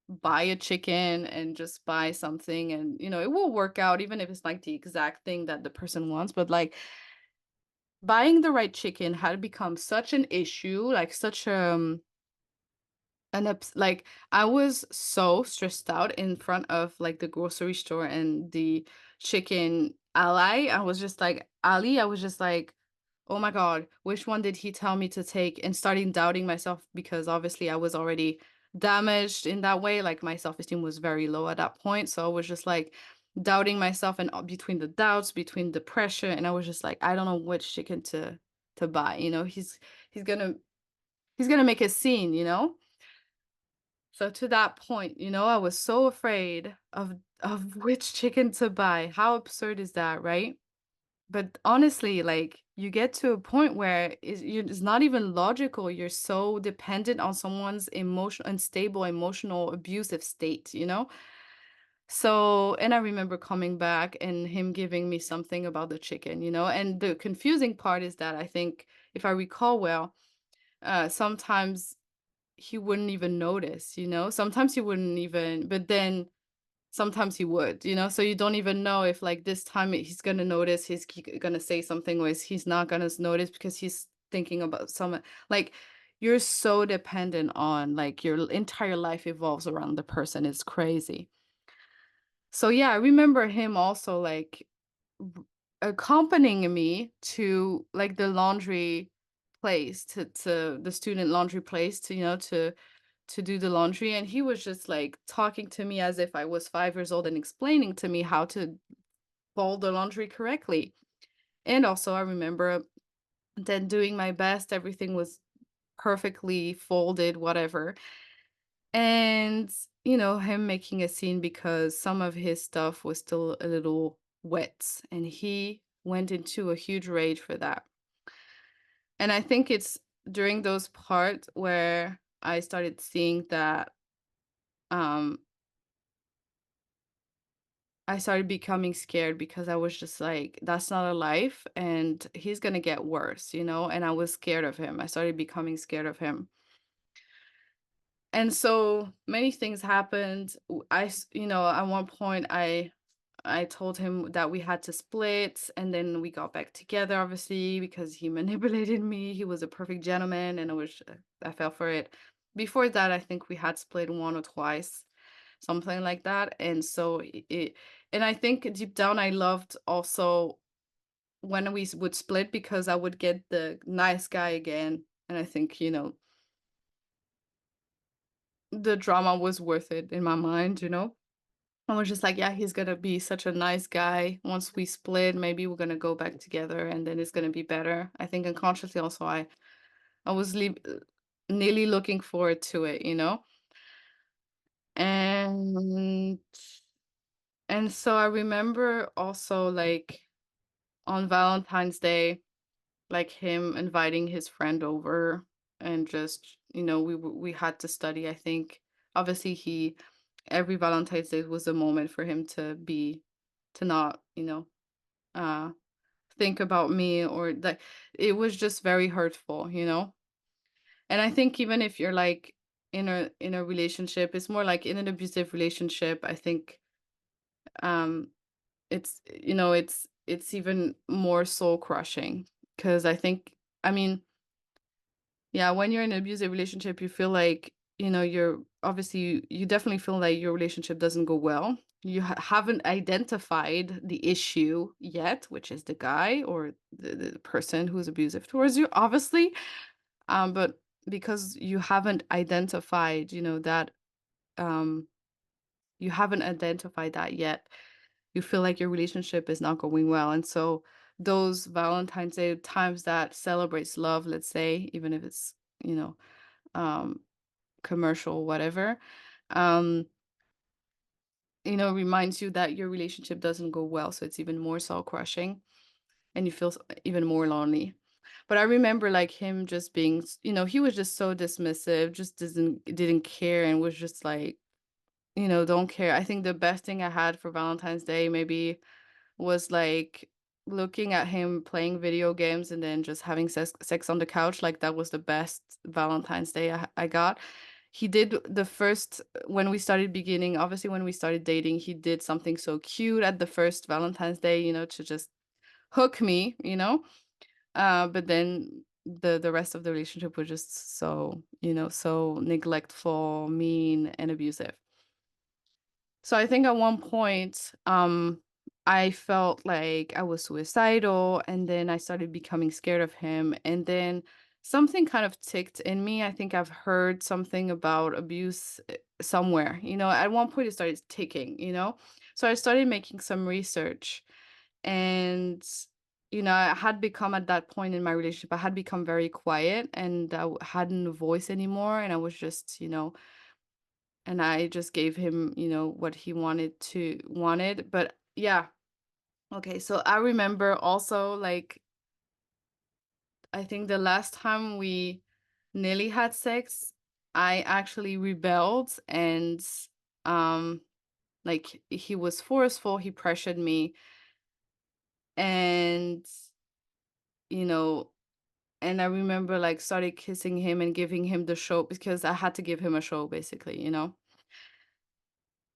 buy a chicken and just buy something, and it will work out even if it's like the exact thing that the person wants. But, like, buying the right chicken had become such an issue, like such like, I was so stressed out in front of, like, the grocery store and the chicken ally. I was just like, Ali, I was just like, oh my God, which one did he tell me to take? And starting doubting myself, because obviously I was already damaged in that way. Like, my self-esteem was very low at that point. So I was just, like, doubting myself, and between the doubts, between the pressure, and I was just like, I don't know which chicken to buy. He's gonna he's gonna make a scene. So to that point, I was so afraid of which chicken to buy. How absurd is that, right? But honestly, like, you get to a point where it's not even logical. You're so dependent on someone's emotional unstable, emotional, abusive state. So, and I remember coming back and him giving me something about the chicken. And the confusing part is that I think, if I recall well, sometimes he wouldn't even notice. Sometimes he wouldn't even, but then sometimes he would. So you don't even know if, like, this time he's gonna notice, he's gonna say something, or he's not gonna notice because he's thinking about some, like, you're so dependent on, like, your entire life evolves around the person. It's crazy. So yeah, I remember him also like r- accompanying me to like the laundry place, to the student laundry place, to to do the laundry, and he was just like talking to me as if I was 5 years old and explaining to me how to fold the laundry correctly. And also I remember then doing my best, everything was perfectly folded, whatever. And, him making a scene because some of his stuff was still a little wet, and he went into a huge rage for that. And I think it's during those parts where I started seeing that um I started becoming scared because I was just like, that's not a life and he's gonna get worse, and I was scared of him. I started becoming scared of him. And so many things happened. At one point I told him that we had to split, and then we got back together obviously because he manipulated me. He was a perfect gentleman and I fell for it. Before that, I think we had split one or twice, something like that. And so and I think deep down I loved also when would split because I would get the nice guy again. And I think, the drama was worth it in my mind. I was just like, yeah, he's gonna be such a nice guy. Once we split, maybe we're gonna go back together and then it's gonna be better. I think unconsciously also I was nearly looking forward to it. And so I remember also like on Valentine's Day, like him inviting his friend over and just, we had to study, I think. Obviously he every Valentine's Day was a moment for him to not, uh think about me, or like it was just very hurtful. And I think even if you're like in a relationship, it's more like in an abusive relationship, I think um it's even more soul crushing because I think, I mean, yeah, when you're in an abusive relationship, you feel like, you're obviously you definitely feel like your relationship doesn't go well. You haven't identified the issue yet, which is the guy or the person who's abusive towards you, obviously. But because you haven't identified, um, you haven't identified that yet, you feel like your relationship is not going well. And so those Valentine's Day times that celebrates love, let's say, even if it's, you know, um, commercial, whatever, um, reminds you that your relationship doesn't go well. So it's even more soul crushing and you feel even more lonely. But I remember like him just being, he was just so dismissive, just didn't care and was just like, don't care. I think the best thing I had for Valentine's Day maybe was like looking at him playing video games and then just having sex on the couch. Like that was the best Valentine's Day I got. He did the first when we started beginning, obviously when we started dating, he did something so cute at the first Valentine's Day, to just hook me. But then the rest of the relationship was just so neglectful, mean, and abusive. So I think at one point, I felt like I was suicidal, and then I started becoming scared of him, and then something kind of ticked in me. I think I've heard something about abuse somewhere. At one point it started ticking. So I started making some research, and I had become at that point in my relationship, I had become very quiet, and hadn't a voice anymore, and I was just, and I just gave him, what he wanted. But yeah, okay. So I remember also like I think the last time we nearly had sex, I actually rebelled and um like he was forceful, he pressured me, and you know and I remember like started kissing him and giving him the show because I had to give him a show basically.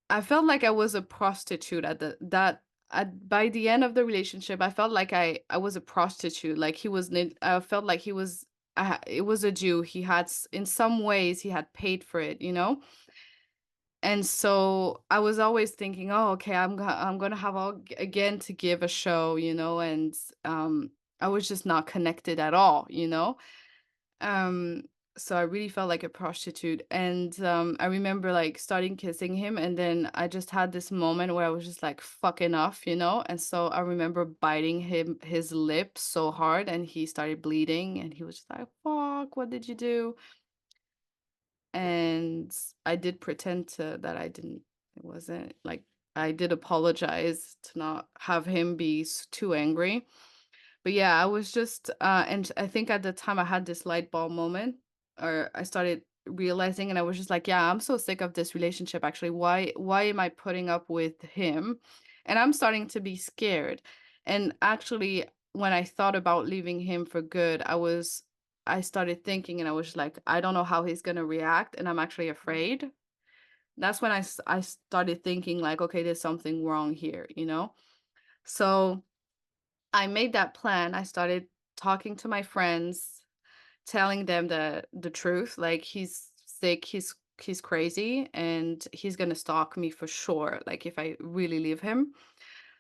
I felt like I was a prostitute at the that at by the end of the relationship. I felt like I was a prostitute. Like I felt like he was it was a Jew. In some ways he had paid for it. And so I was always thinking, "Oh, okay, I'm gonna have all again to give a show," and I was just not connected at all. Um, so I really felt like a prostitute. And I remember like starting kissing him, and then I just had this moment where I was just like, fuck enough. And so I remember biting his lip so hard, and he started bleeding, and he was just like, fuck, what did you do? And I did pretend to that I didn't it wasn't like I did apologize to not have him be too angry. But yeah, I was just and I think at the time I had this light bulb moment, or I started realizing, and I was just like, yeah, I'm so sick of this relationship actually. Why am I putting up with him? And I'm starting to be scared. And actually when I thought about leaving him for good, I started thinking, and I was like, I don't know how he's going to react, and I'm actually afraid. That's when I started thinking like, okay, there's something wrong here. So I made that plan. I started talking to my friends, telling them the truth, like he's sick, he's crazy, and he's gonna stalk me for sure, like if I really leave him.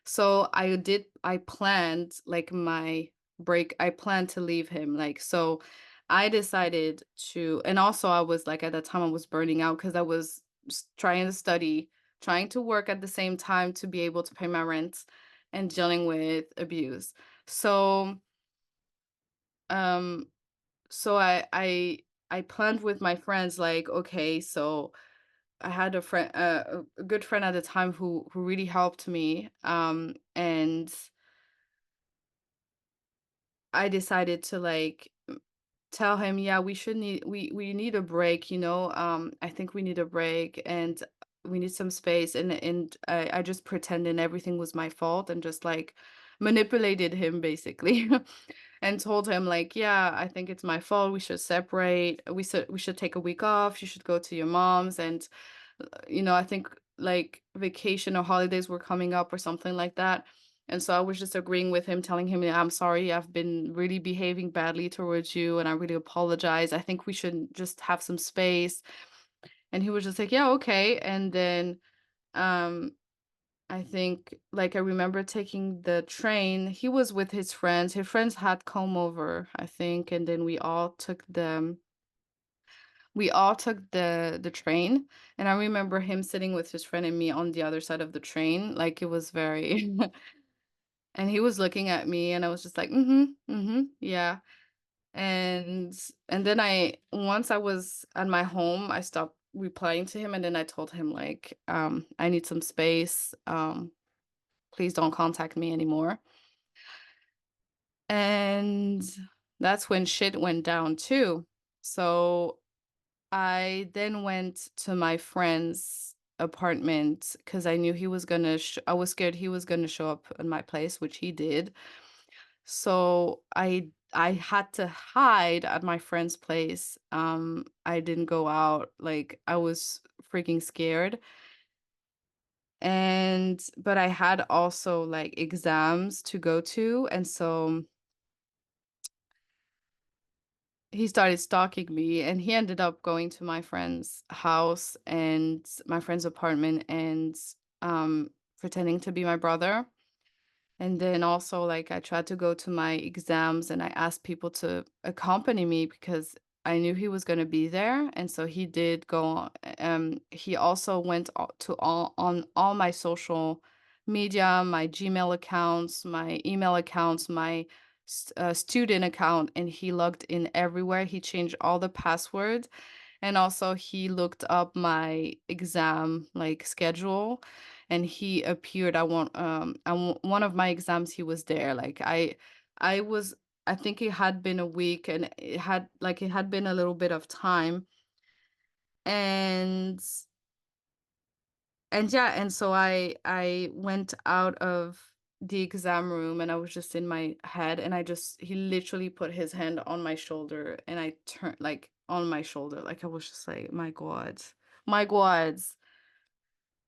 So I planned like my break. I planned to leave him. Like, so I decided to, and also I was like, at that time I was burning out because I was trying to study, trying to work at the same time to be able to pay my rent and dealing with abuse. So, um, so I planned with my friends like, okay, so I had a good friend at the time who really helped me, and I decided to like tell him, yeah, we need a break, I think we need a break, and we need some space, and I just pretended everything was my fault, and just like manipulated him basically. And told him like, yeah, I think it's my fault, we should separate, we should take a week off, you should go to your mom's, and I think like vacation or holidays were coming up or something like that. And so I was just agreeing with him, telling him, "Yeah, I'm sorry, I've been really behaving badly towards you, and I really apologize. I think we should just have some space." And he was just like, "Yeah, okay." And then um I think like I remember taking the train. He was with his friends. His friends had come over, I think, and then we all took the train, and I remember him sitting with his friend and me on the other side of the train, like, it was very and he was looking at me, and I was just like, "Mhm, mhm, yeah." And and then once I was at my home, I stopped replying to him, and then I told him, like, "I need some space, please don't contact me anymore." And that's when shit went down too. So I then went to my friend's apartment because I knew he was gonna I was scared he was gonna show up in my place, which he did. So I had to hide at my friend's place. I didn't go out, like, I was freaking scared. And but I had also, like, exams to go to, and so he started stalking me, and he ended up going to my friend's house and my friend's apartment, and pretending to be my brother. And then also, like, I tried to go to my exams, and I asked people to accompany me because I knew he was going to be there. And so he did go he also went to all my social media, my Gmail accounts, my email accounts, my student account, and he logged in everywhere. He changed all the passwords, and also he looked up my exam like schedule, and he appeared. One of my exams, he was there. Like, I was I think it had been a week, and it had been a little bit of time. And yeah, and so I went out of the exam room, and I was just in my head, and he literally put his hand on my shoulder, and I turned like on my shoulder. Like, I was just like, my God. My God.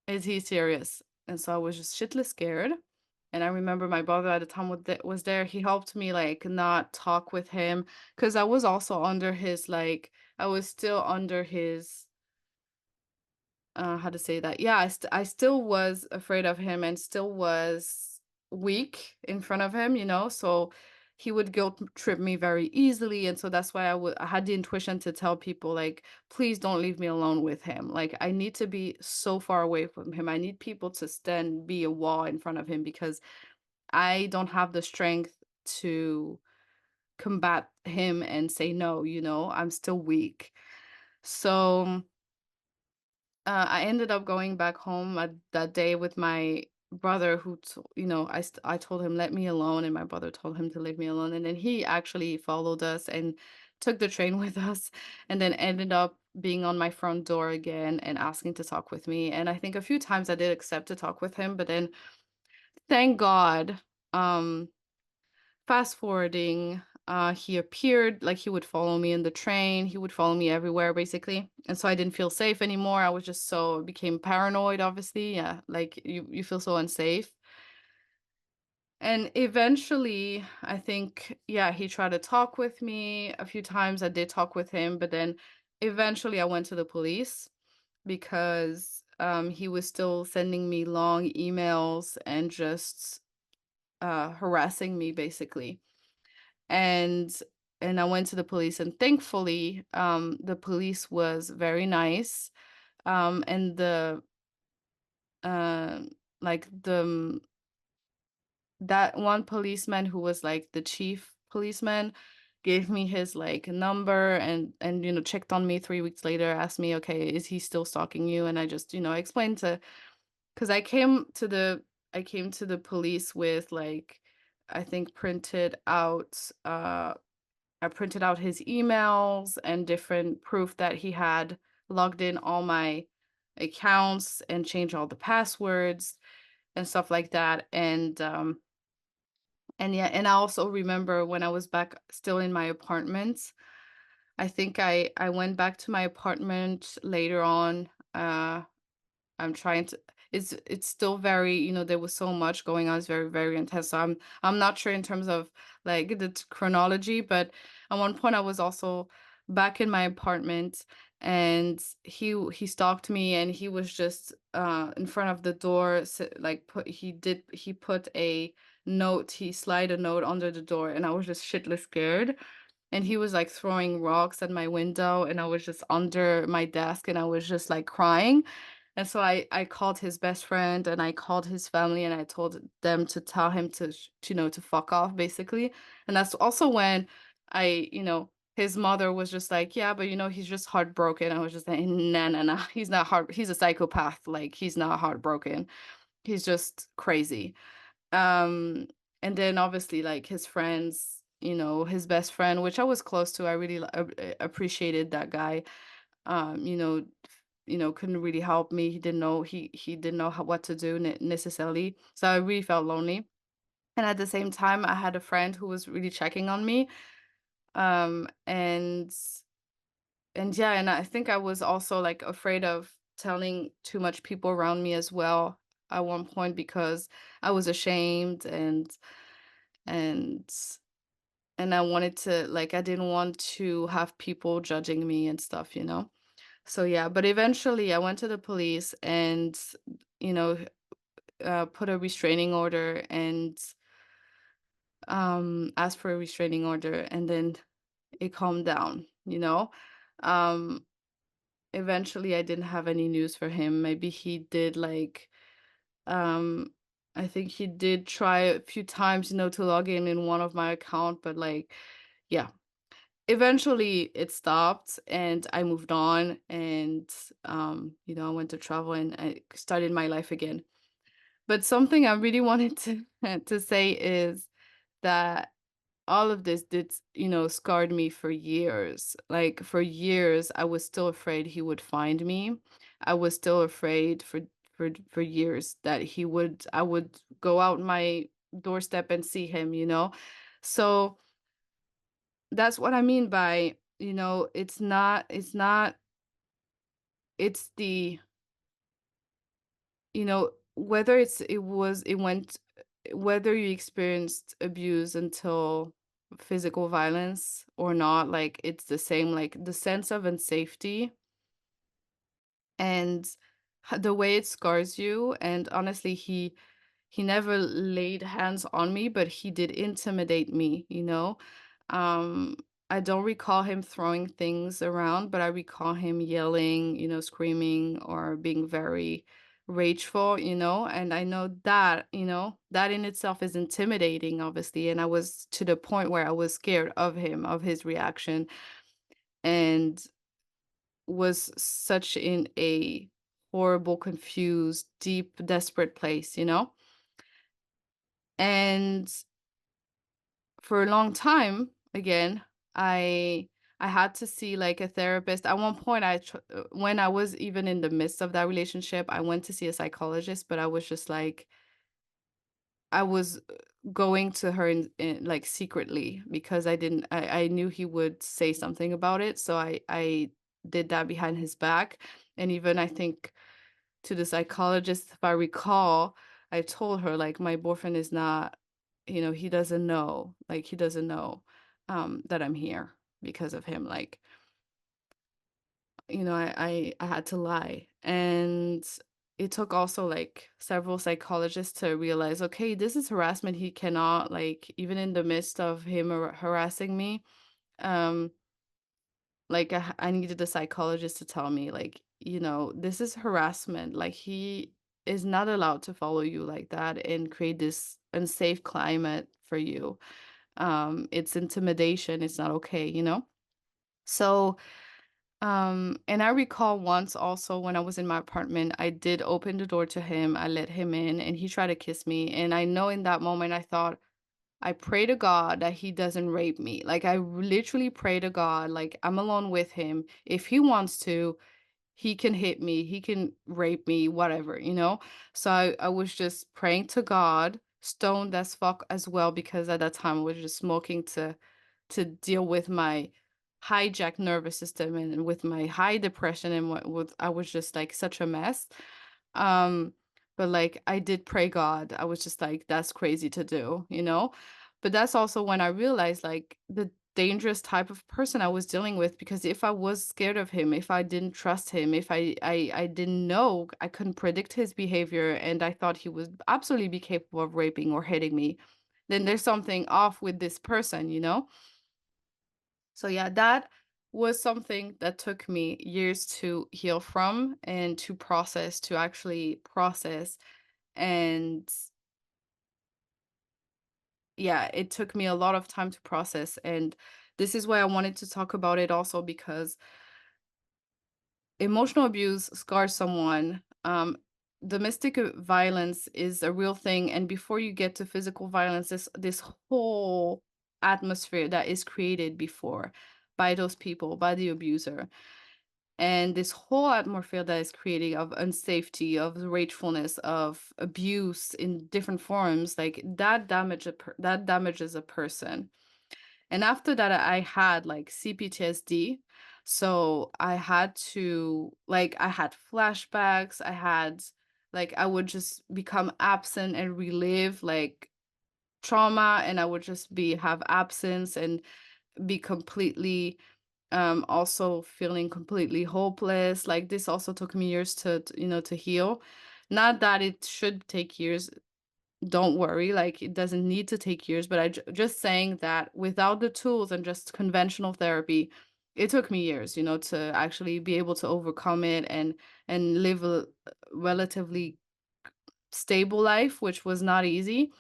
Is he serious? And so I was just shitless scared. And I remember my brother at the time was there. He helped me like not talk with him because I was also under his, like, I was still under his how to say that? Yeah, I still was afraid of him and still was weak in front of him, so he would guilt trip me very easily, and so that's why I had the intuition to tell people, like, please don't leave me alone with him. Like, I need to be so far away from him. I need people to stand be a wall in front of him because I don't have the strength to combat him and say no, I'm still weak. So I ended up going back home that day with my brother, who, I told him, let me alone. And my brother told him to leave me alone. And then he actually followed us and took the train with us, and then ended up being on my front door again and asking to talk with me. And I think a few times I did accept to talk with him, but then thank God, um, fast forwarding, he appeared, like, he would follow me in the train, he would follow me everywhere, basically, and so I didn't feel safe anymore. I was just so became paranoid, obviously, yeah, like, you feel so unsafe. And eventually, I think, yeah, he tried to talk with me a few times. I did talk with him, but then eventually I went to the police because, he was still sending me long emails and just, harassing me, basically. And I went to the police, and thankfully, the police was very nice. And um, like, that one policeman who was, like, the chief policeman gave me his, like, number, and checked on me 3 weeks later, asked me, okay, is he still stalking you? And I just, explained to, because I came to the police with, like, I think I printed out his emails and different proof that he had logged in all my accounts and changed all the passwords and stuff like that. And yeah, and I also remember when I was back still in my apartment, I think I went back to my apartment later on. I'm trying to it's still very, there was so much going on. It's very, very intense. So I'm not sure in terms of, like, the chronology, but at one point I was also back in my apartment, and he stalked me, and he was just in front of the door, like, he put a note, he slid a note under the door, and I was just shitless scared. And he was, like, throwing rocks at my window, and I was just under my desk, and I was just, like, crying. And so I called his best friend, and I called his family, and I told them to tell him to fuck off, basically. And that's also when his mother was just like, yeah, but he's just heartbroken. I was just like, nah, nah, nah, he's not he's a psychopath. Like, he's not heartbroken. He's just crazy. Um, and then obviously, like, his friends, his best friend, which I was close to, I really appreciated that guy. Um, you know, couldn't really help me. He didn't know what to do necessarily. So I really felt lonely. And at the same time, I had a friend who was really checking on me. Um, and yeah, and I think I was also, like, afraid of telling too much people around me as well at one point, because I was ashamed, and I wanted to, like, I didn't want to have people judging me and stuff. So yeah, but eventually I went to the police and, you know, put a restraining order, and asked for a restraining order, and then it calmed down. Um, Eventually I didn't have any news for him. Maybe he did, like, um, I think he did try a few times, to log in one of my account, but, like, yeah. Eventually it stopped, and I moved on, and I went to travel, and I started my life again. But something I really wanted to to say is that all of this did, scarred me for years. Like, for years I was still afraid he would find me. I was still afraid for years that I would go out my doorstep and see him. So that's what I mean by, it's the, whether whether you experienced abuse until physical violence or not, like, it's the same, like, the sense of unsafety. And the way it scars you. And honestly, he never laid hands on me, but he did intimidate me, you know? Um, I don't recall him throwing things around, but I recall him yelling, screaming or being very rageful, and I know that, that in itself is intimidating, obviously. And I was to the point where I was scared of him, of his reaction, and was such in a horrible, confused, deep, desperate place. And for a long time, again, I I had to see like a therapist. At one point, when I was even in the midst of that relationship, I went to see a psychologist, but I was just like, I was going to her like secretly because I knew he would say something about it. So I did that behind his back. And even I think to the psychologist, if I recall, I told her like my boyfriend is not, he doesn't know, like he doesn't know that I'm here because of him. Like, I had to lie. And it took also like several psychologists to realize, okay, this is harassment. He cannot, like, even in the midst of him harassing me, um, like I needed a psychologist to tell me, like, this is harassment. Like he is not allowed to follow you like that and create this unsafe climate for you. It's intimidation. It's not okay. So, and I recall once also when I was in my apartment, I did open the door to him. I let him in and he tried to kiss me. And I know in that moment I thought, I pray to God that he doesn't rape me. Like I literally pray to God, like I'm alone with him. If he wants to, he can hit me, he can rape me, whatever. So I was just praying to God, stoned as fuck as well, because at that time I was just smoking to deal with my hijacked nervous system and with my high depression and what I was just like such a mess. Um, but like I did pray God. I was just like, that's crazy to do. But that's also when I realized like the dangerous type of person I was dealing with, because if I was scared of him, if I didn't trust him, if I didn't know, I couldn't predict his behavior and I thought he would absolutely be capable of raping or hitting me, then there's something off with this person. So yeah, that was something that took me years to heal from and to process, to actually process. And yeah, it took me a lot of time to process. And this is why I wanted to talk about it also, because emotional abuse scars someone. Domestic violence is a real thing. And before you get to physical violence, this whole atmosphere that is created before by those people, by the abuser. And this whole atmosphere that is creating of unsafety, of ragefulness, of abuse in different forms, like that damages a person. And after that, I had like CPTSD. So I had to, like, I had flashbacks. I would just become absent and relive like trauma, and I would just have absence and be completely also feeling completely hopeless. Like this also took me years to heal. Not that it should take years, don't worry, like it doesn't need to take years, but just saying that without the tools and just conventional therapy, it took me years, to actually be able to overcome it and live a relatively stable life, which was not easy.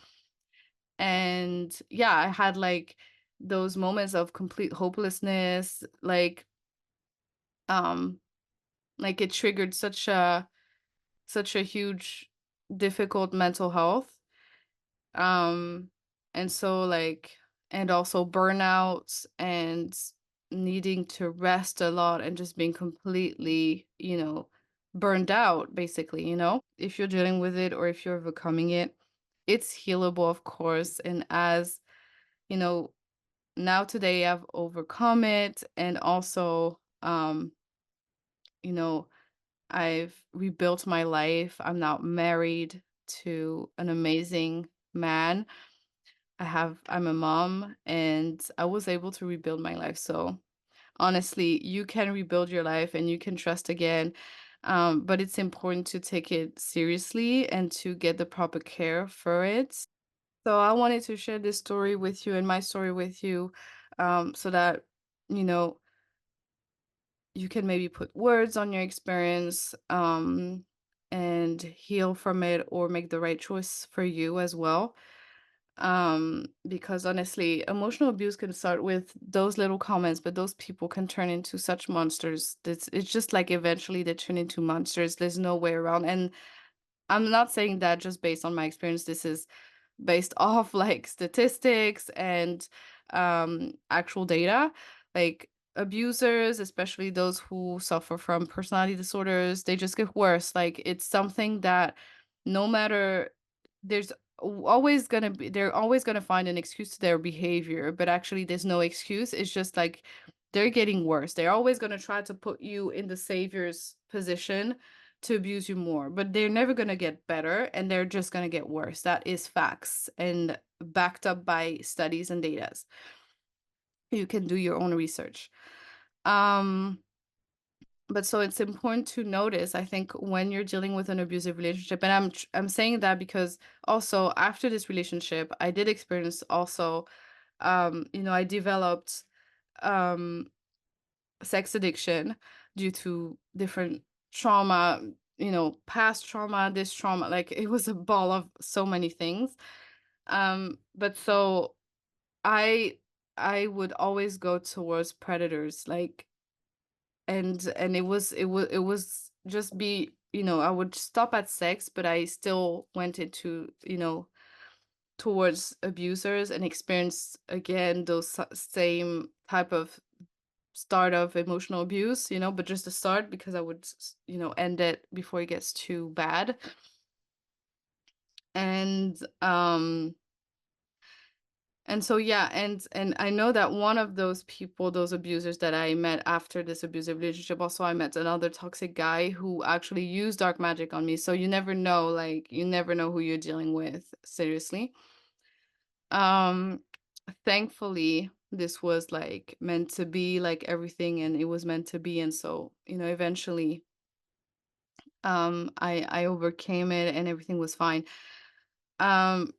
And yeah, I had like those moments of complete hopelessness, um like it triggered such a huge difficult mental health. Um, and so like, and also burnouts and needing to rest a lot and just being completely, burned out, basically. If you're dealing with it or if you're overcoming it, it's healable, of course. And as, you know, now today I've overcome it and also, you know, I've rebuilt my life. I'm now married to an amazing man. I'm a mom and I was able to rebuild my life. So honestly, you can rebuild your life and you can trust again. But it's important to take it seriously and to get the proper care for it. So I wanted to share this story with you and my story with you, so that you know you can maybe put words on your experience, and heal from it or make the right choice for you as well. Because honestly, emotional abuse can start with those little comments, but those people can turn into such monsters. It's just like eventually they turn into monsters. There's no way around. And I'm not saying that just based on my experience. This is based off like statistics and actual data. Like abusers, especially those who suffer from personality disorders, they just get worse. Like it's something that no matter there's always gonna be they're always gonna find an excuse to their behavior, but actually there's no excuse. It's just like they're getting worse. They're always gonna try to put you in the savior's position to abuse you more, but they're never going to get better and they're just going to get worse. That is facts and backed up by studies and data. You can do your own research. Um but so it's important to notice, I think, when you're dealing with an abusive relationship. And I'm saying that because also after this relationship, I did experience also I developed um sex addiction due to different trauma, past trauma, this trauma, like it was a ball of so many things. But so I I would always go towards predators, like and it was just be, I would stop at sex, but I still went into, towards abusers and experience again those same type of start of emotional abuse, but just the start because I would, end it before it gets too bad. And and so yeah, and I know that one of those people, those abusers that I met after this abusive relationship, also I met another toxic guy who actually used dark magic on me. So you never know, like you never know who you're dealing with, seriously. Um Thankfully this was like meant to be, like everything, and it was meant to be. And so, eventually I overcame it and everything was fine. um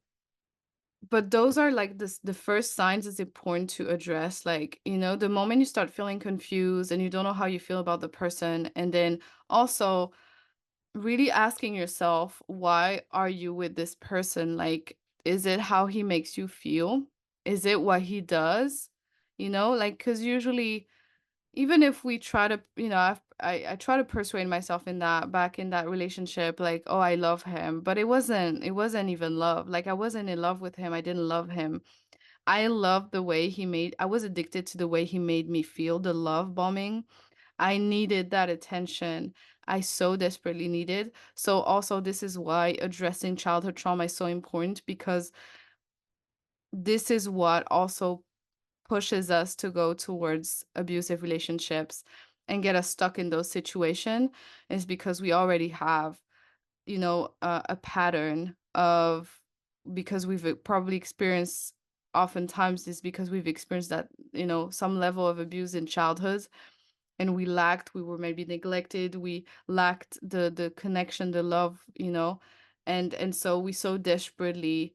but those are like the first signs. It's important to address, like, the moment you start feeling confused and you don't know how you feel about the person. And then also really asking yourself, why are you with this person? Like, is it how he makes you feel? Is it what he does? Like, because usually, even if we try to, I try to persuade myself in that, back in that relationship, like, oh, I love him, but it wasn't even love. Like, I wasn't in love with him. I didn't love him. I loved the way I was addicted to the way he made me feel, the love bombing. I needed that attention. I so desperately needed. So also this is why addressing childhood trauma is so important, because this is what also pushes us to go towards abusive relationships and get us stuck in those situations, is because we already have, a pattern of, because we've probably experienced, oftentimes is because we've experienced that, some level of abuse in childhood, and we were maybe neglected, we lacked the connection, the love, and so we so desperately,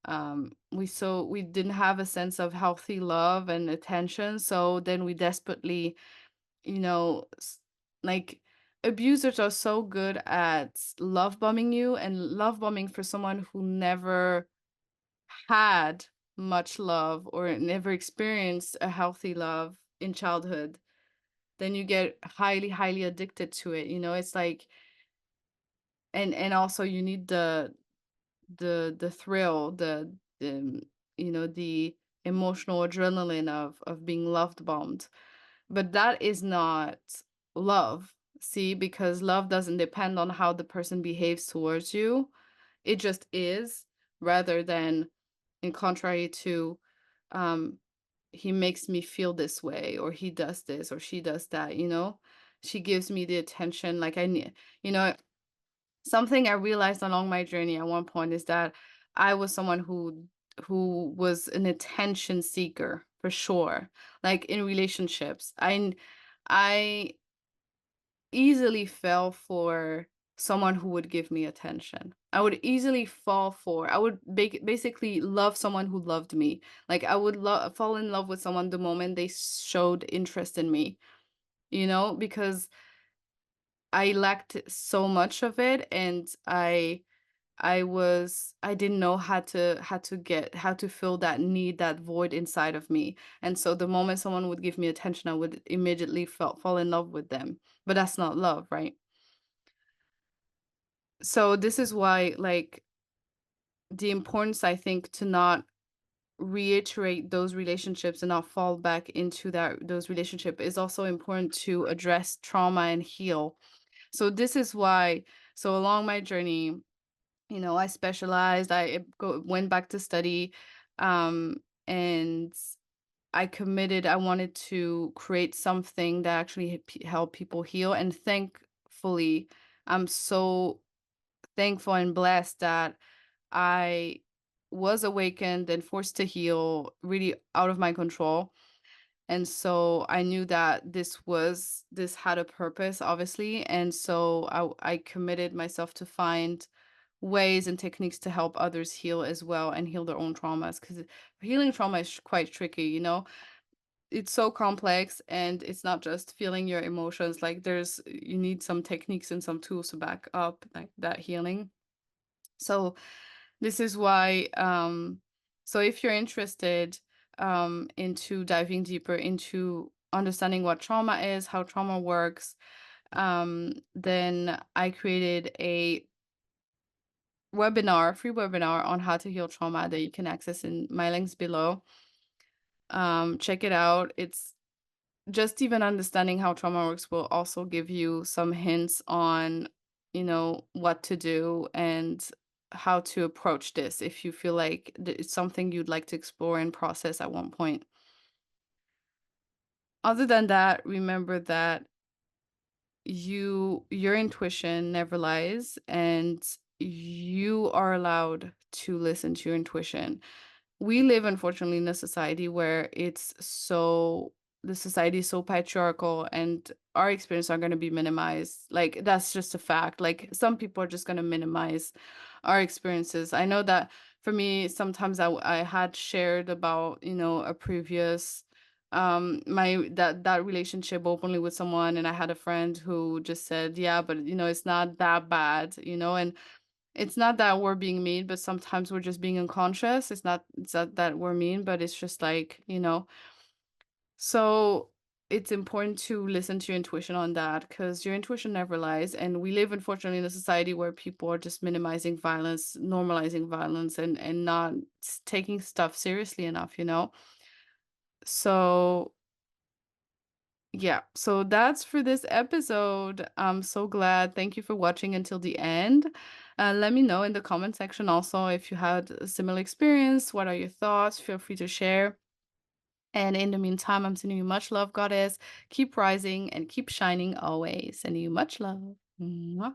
we didn't have a sense of healthy love and attention, so then we desperately, you know s- like, abusers are so good at love bombing you, and love bombing for someone who never had much love or never experienced a healthy love in childhood. Then you get highly, highly addicted to it. It's like, and also you need the thrill, the the emotional adrenaline of being loved bombed. But that is not love. See, because love doesn't depend on how the person behaves towards you. It just is, rather than, in contrary to, um he makes me feel this way, or he does this, or she does that, she gives me the attention, like I need, you know something I realized along my journey at one point is that I was someone who was an attention seeker, for sure. Like in relationships, I easily fell for someone who would give me attention. I would easily fall for, I would basically love someone who loved me. Like I would fall in love with someone the moment they showed interest in me, because I lacked so much of it, and I didn't know how to fill that need, that void inside of me. And so the moment someone would give me attention, I would immediately fall in love with them. But that's not love, right? So this is why, like, the importance, I think, to not reiterate those relationships and not fall back into those relationship is also important to address trauma and heal. So this is why, so along my journey, I specialized, went back to study, um, and I wanted to create something that actually help people heal. And thankfully, I'm so thankful and blessed that I was awakened and forced to heal really out of my control. And so I knew that this had a purpose, obviously. And so I committed myself to find ways and techniques to help others heal as well and heal their own traumas, because healing trauma is quite tricky. It's so complex, and it's not just feeling your emotions. Like you need some techniques and some tools to back up like that healing. So this is why, so if you're interested into diving deeper into understanding what trauma is, how trauma works, then I created a free webinar on how to heal trauma that you can access in my links below. Check it out. It's just even understanding how trauma works will also give you some hints on, what to do and how to approach this if you feel like it's something you'd like to explore and process at one point. Other than that, remember that your intuition never lies, and you are allowed to listen to your intuition. We live, unfortunately, in a society where the society is so patriarchal, and our experience are going to be minimized. Like, that's just a fact. Like, some people are just going to minimize our experiences. I know that for me, sometimes I had shared about, a previous, that relationship openly with someone, and I had a friend who just said, yeah, but, it's not that bad, and it's not that we're being mean, but sometimes we're just being unconscious. It's not that we're mean, but it's just like, So it's important to listen to your intuition on that, because your intuition never lies. And we live, unfortunately, in a society where people are just minimizing violence, normalizing violence, and not taking stuff seriously enough. So yeah, so that's for this episode. I'm so glad. Thank you for watching until the end. Let me know in the comment section also if you had a similar experience. What are your thoughts? Feel free to share. And in the meantime, I'm sending you much love, goddess. Keep rising and keep shining always. Sending you much love. Mwah.